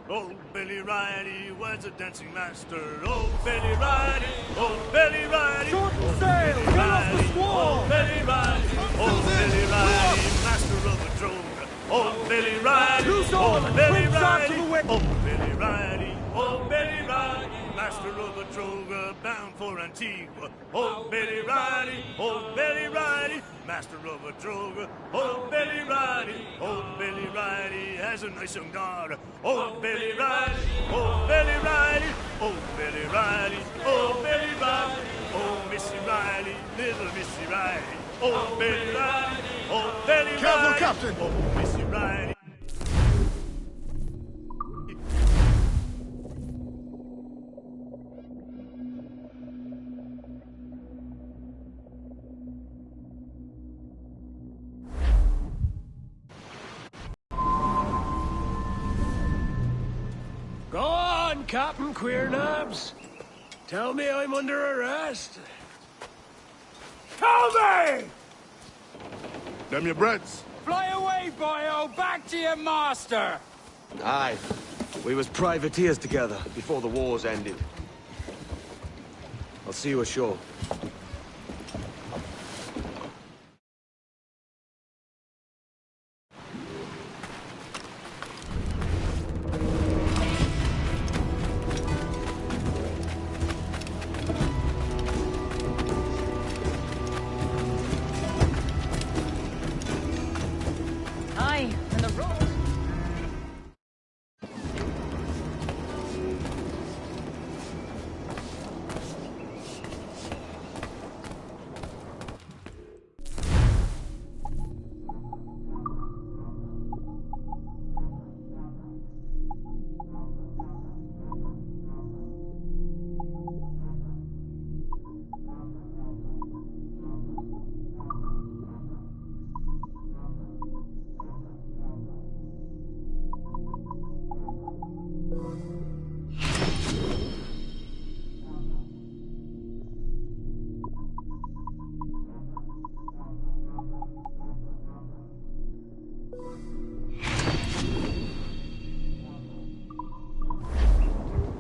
N: Oh, Billy Riley was a dancing master. Oh, Billy Riley, oh, Billy Riley.
R: Shorten sail! Get off the squall!
N: Oh, Billy Riley, oh, Billy Riley, master of the droga. Oh, Billy Riley,
R: Loose
N: oh,
R: on!
N: Billy
R: Wind shot to the
N: Riley,
R: wind!
N: oh, Billy Riley, oh, Billy Riley, master of the droga, bound for Antigua. Oh, Billy Riley, oh, Billy Riley, master of a droga. Oh, Billy Riley, oh, Billy Riley has a nice young daughter. Oh, Billy Riley, oh, Billy Riley, oh, Billy Riley, oh, Billy Riley, oh, Missy Riley, little Missy Riley. Oh, Billy Riley, oh, Billy Riley.
V: Careful, Captain!
N: Oh, Missy Riley.
R: Go on, Captain Queernabs. Tell me I'm under arrest. Tell me!
V: Them your breads.
L: Fly away, boyo! Back to your master!
C: Aye. We was privateers together before the wars ended. I'll see you ashore.
H: Aye, and the road.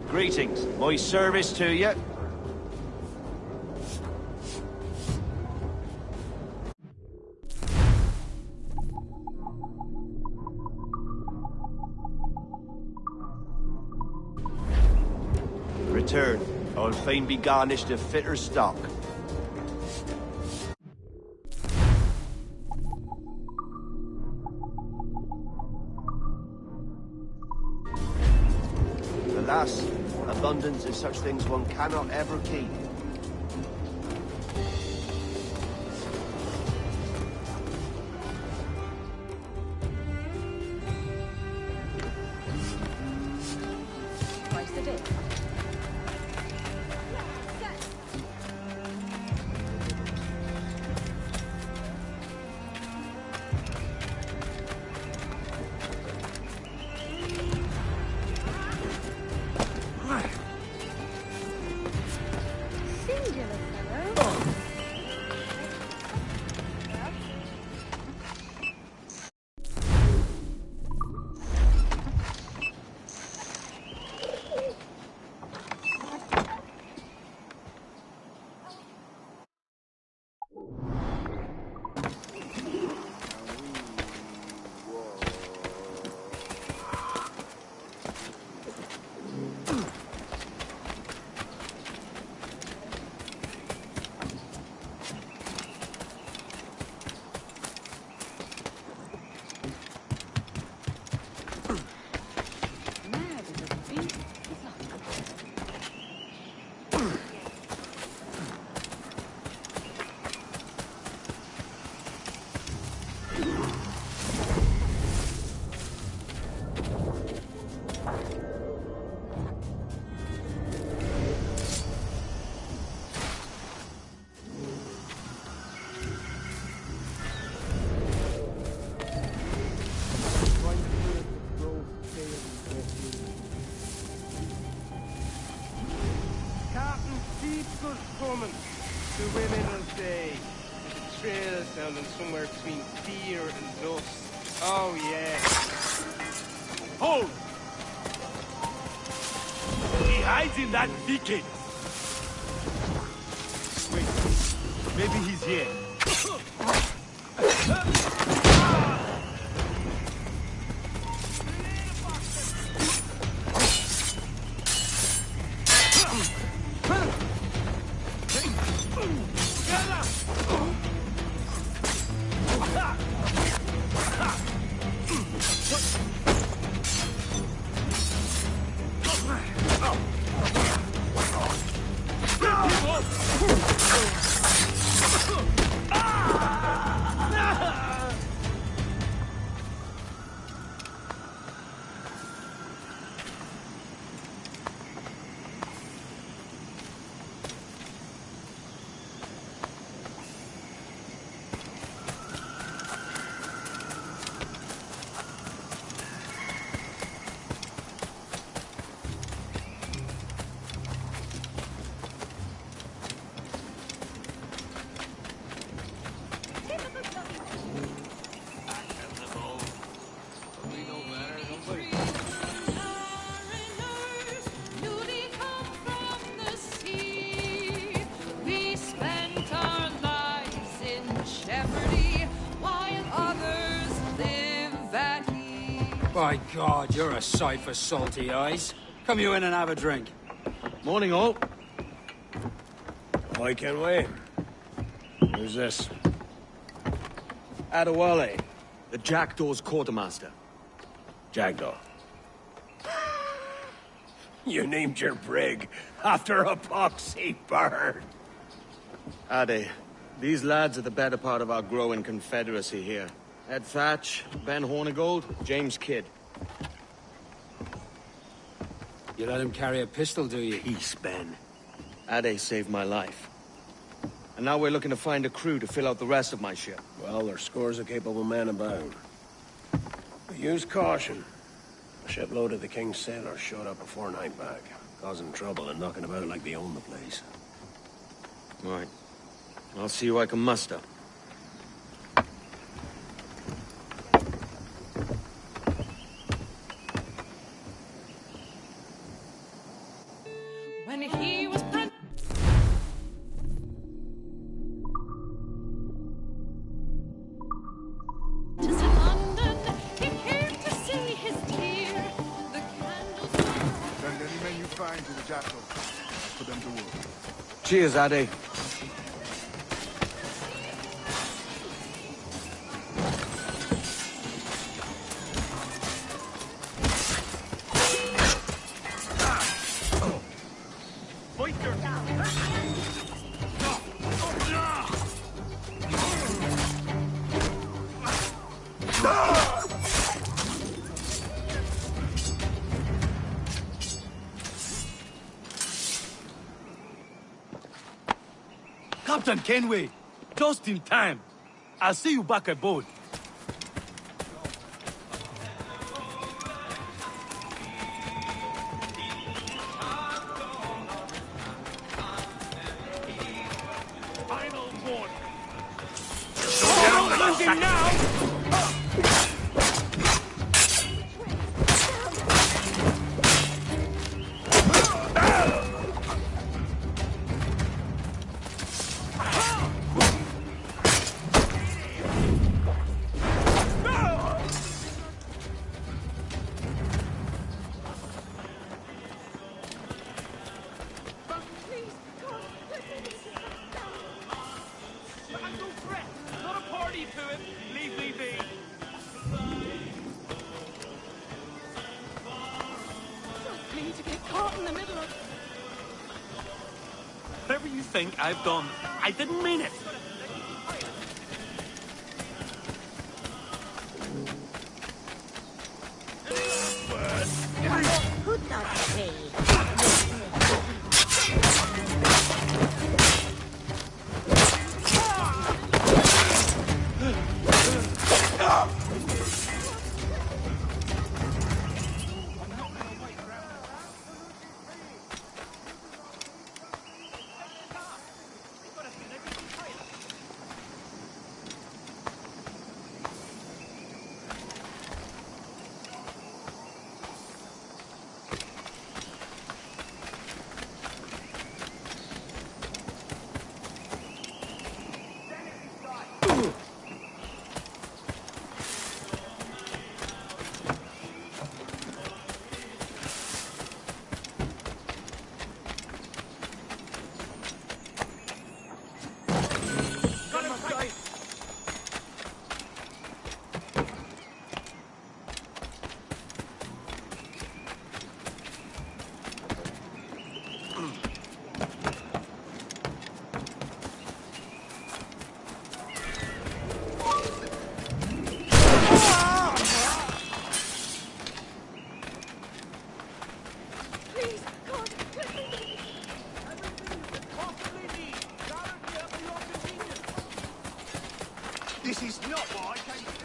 D: Greetings. My service to you. Return. I'll fain be garnished a fitter stock. Alas, abundance is such things one cannot ever keep.
H: Twice a day.
I: People coming. The women will say. The trail sounding somewhere between fear and dust. Oh, yeah.
N: Hold! He hides in that thicket.
G: Wait, maybe he's here.
R: By God, you're a sight for salty eyes. Come you in and have a drink.
C: Morning, all.
E: I can wait. Who's this?
C: Adewale, the Jackdaw's quartermaster.
E: Jackdaw. You named your brig after a poxy bird.
C: Ade, these lads are the better part of our growing confederacy here. Ed Thatch, Ben Hornigold, James Kidd.
R: You let him carry a pistol, do you?
E: Peace, Ben.
C: Ade saved my life. And now we're looking to find a crew to fill out the rest of my ship.
E: Well, there's scores of capable men about. But use caution. A shipload of the King's sailors showed up a fortnight back, causing trouble and knocking about like they own the place.
C: Right. I'll see who I can muster.
J: When he was London, he came to see his dear. The candles
V: Send any men you find to the Jackal. Put them to work.
C: Cheers, Ade.
N: Captain Kenway, just in time. I'll see you back aboard. Final warning. Get on the losing now! Whatever you think I've done, I didn't mean it.
O: Who thought they?
D: is not what I came for.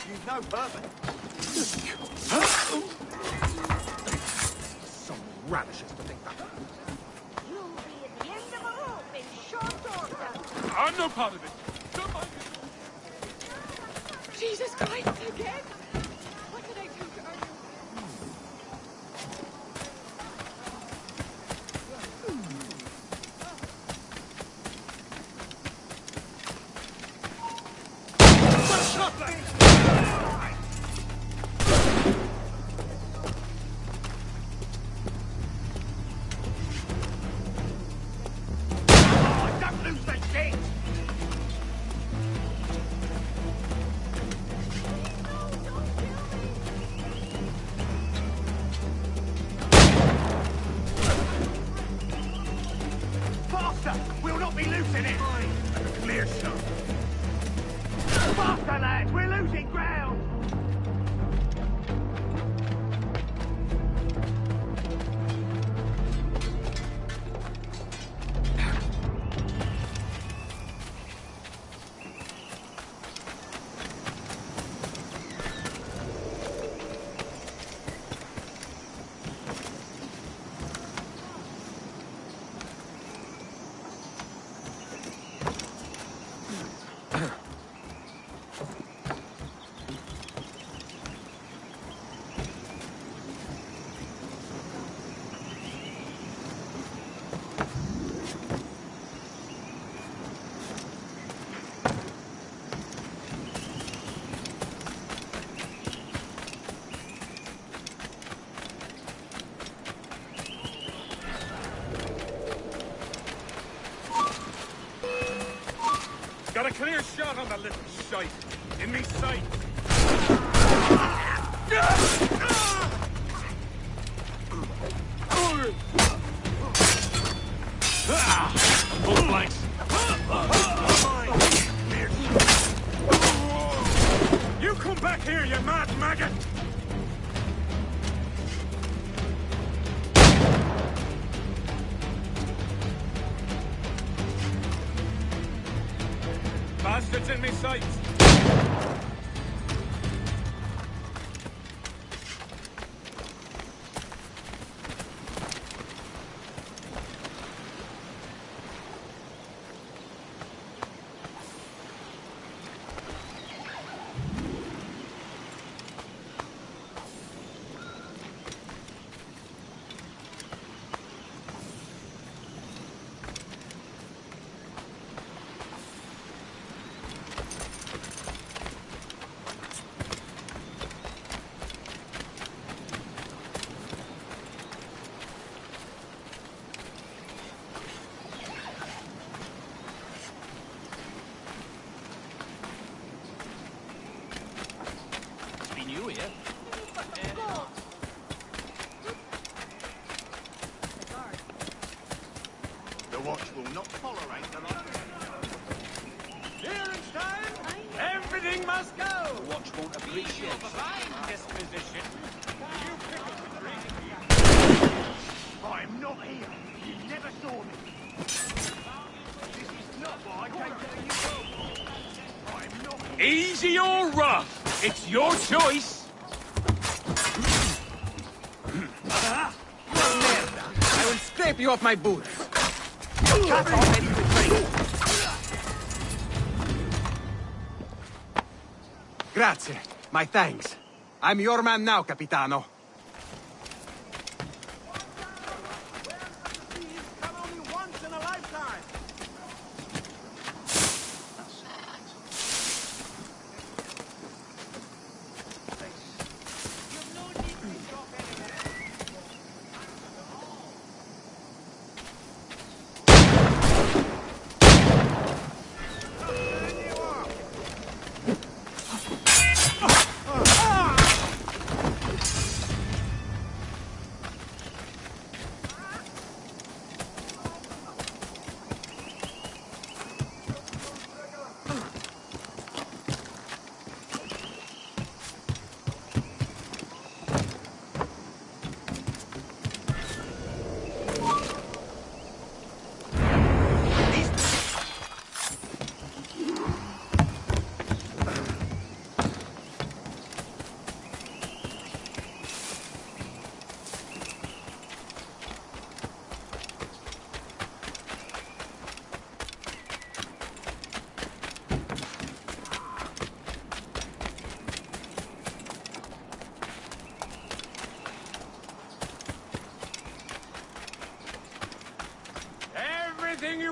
D: You've no purpose. Some radishes to think that.
O: You'll be at the end of a rope in short order.
G: I'm no part of it.
J: Jesus Christ, again? What did I do to earn
D: Don't lose the shit! Faster! We'll not be losing it! A clear shot. Faster, lads! We're losing ground!
G: Got a clear shot on the little shite. In me sight. Full flanks. You come back here, you mad maggot! Bastards in me sights!
R: You here?
D: The watch will not tolerate the light.
G: Here in time, everything must go!
R: The watch won't appreciate
G: Fine disposition. You pick up the dream.
D: I'm not here. You never saw me. This is not what I came to you for. I'm not here.
G: Easy or rough, it's your choice.
C: I will scrape you off my boots. Grazie. My thanks. I'm your man now, Capitano.
D: Come only once in a lifetime.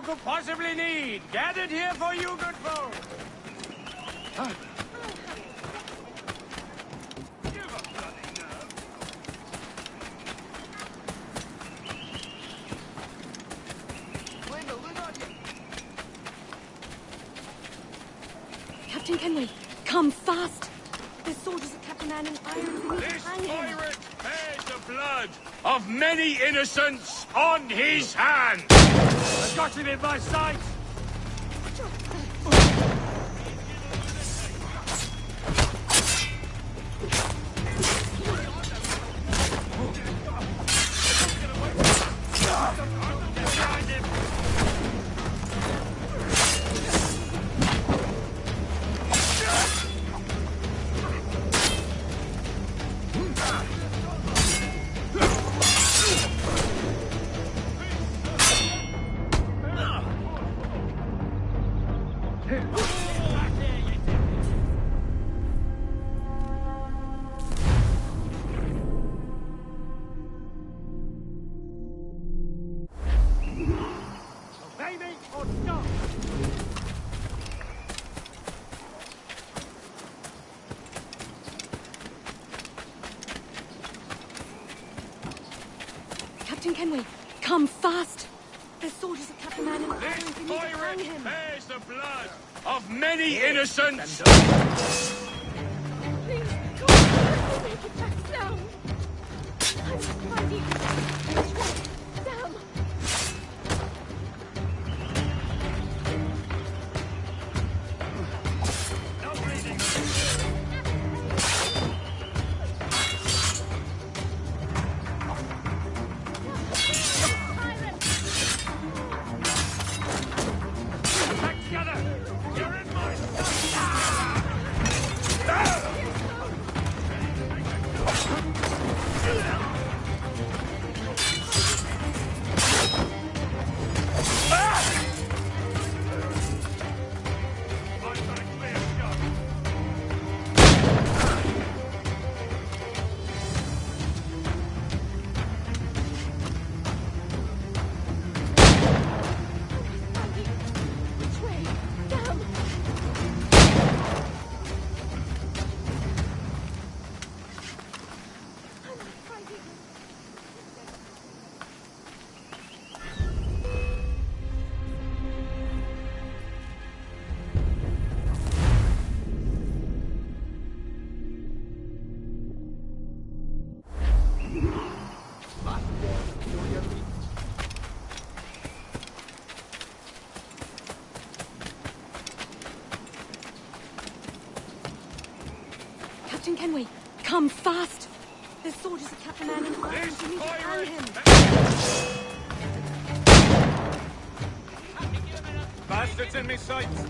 P: you could possibly need. Gathered here for you, good folk.
J: Captain Kenway, come fast. There's soldiers at Captain Anne in irons. We need to
N: This
J: hang him.
N: pirate bears the blood of many innocents on his hands.
P: I've got him in my sight. Obey me or stop.
J: Captain Kenway, come fast. There's soldiers at Captain Anne in irons. We need to hang
N: Pirate
J: him.
N: bears the blood of many innocents.
J: Please, God, we'll make it back down. I'm fighting. Which way? Down.
P: Back together. You're in my
J: Which way? Down. I'm fighting. Captain Kenway, come fast. There's soldiers at Captain Anne in irons. We need to hang him.
P: bastards in me sights.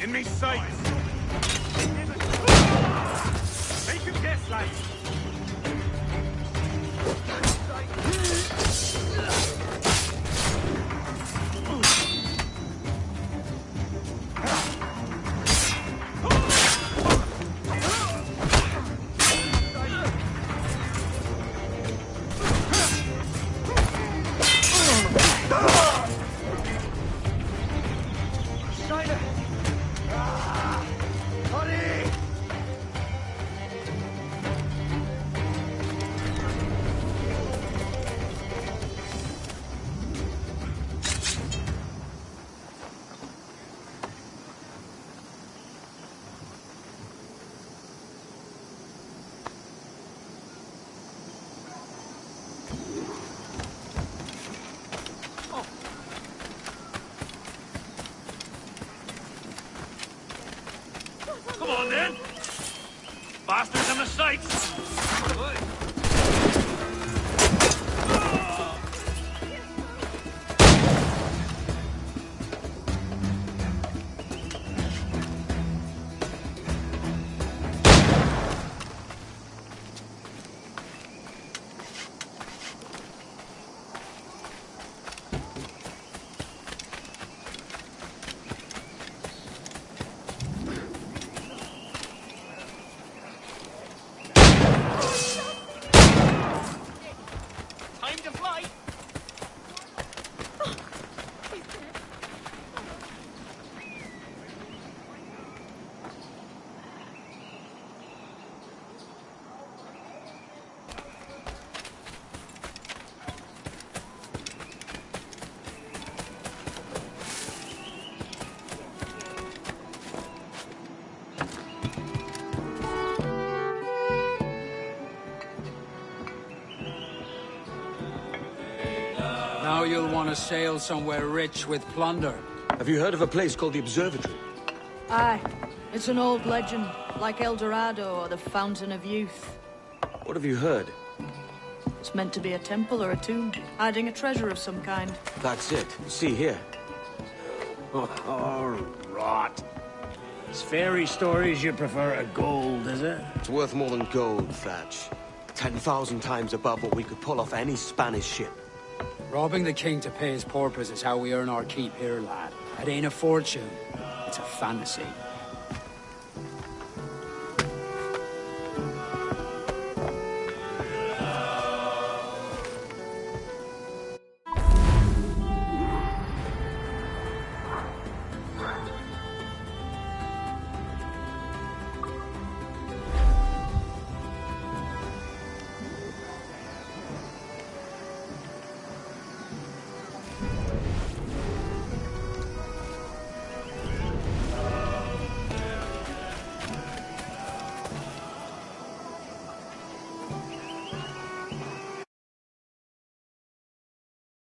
P: In me sights. Make him guess, lads.
K: Now you'll want to sail somewhere rich with plunder.
C: Have you heard of a place called the Observatory?
Q: Aye. It's an old legend, like El Dorado or the Fountain of Youth.
C: What have you heard?
Q: It's meant to be a temple or a tomb, hiding a treasure of some kind.
C: That's it. See here.
E: Oh, rot. It's fairy stories you prefer to gold, is it?
C: It's worth more than gold, Thatch. 10,000 times above what we could pull off any Spanish ship.
K: Robbing the king to pay his porpoise is how we earn our keep here, lad. It ain't a fortune. It's a fantasy.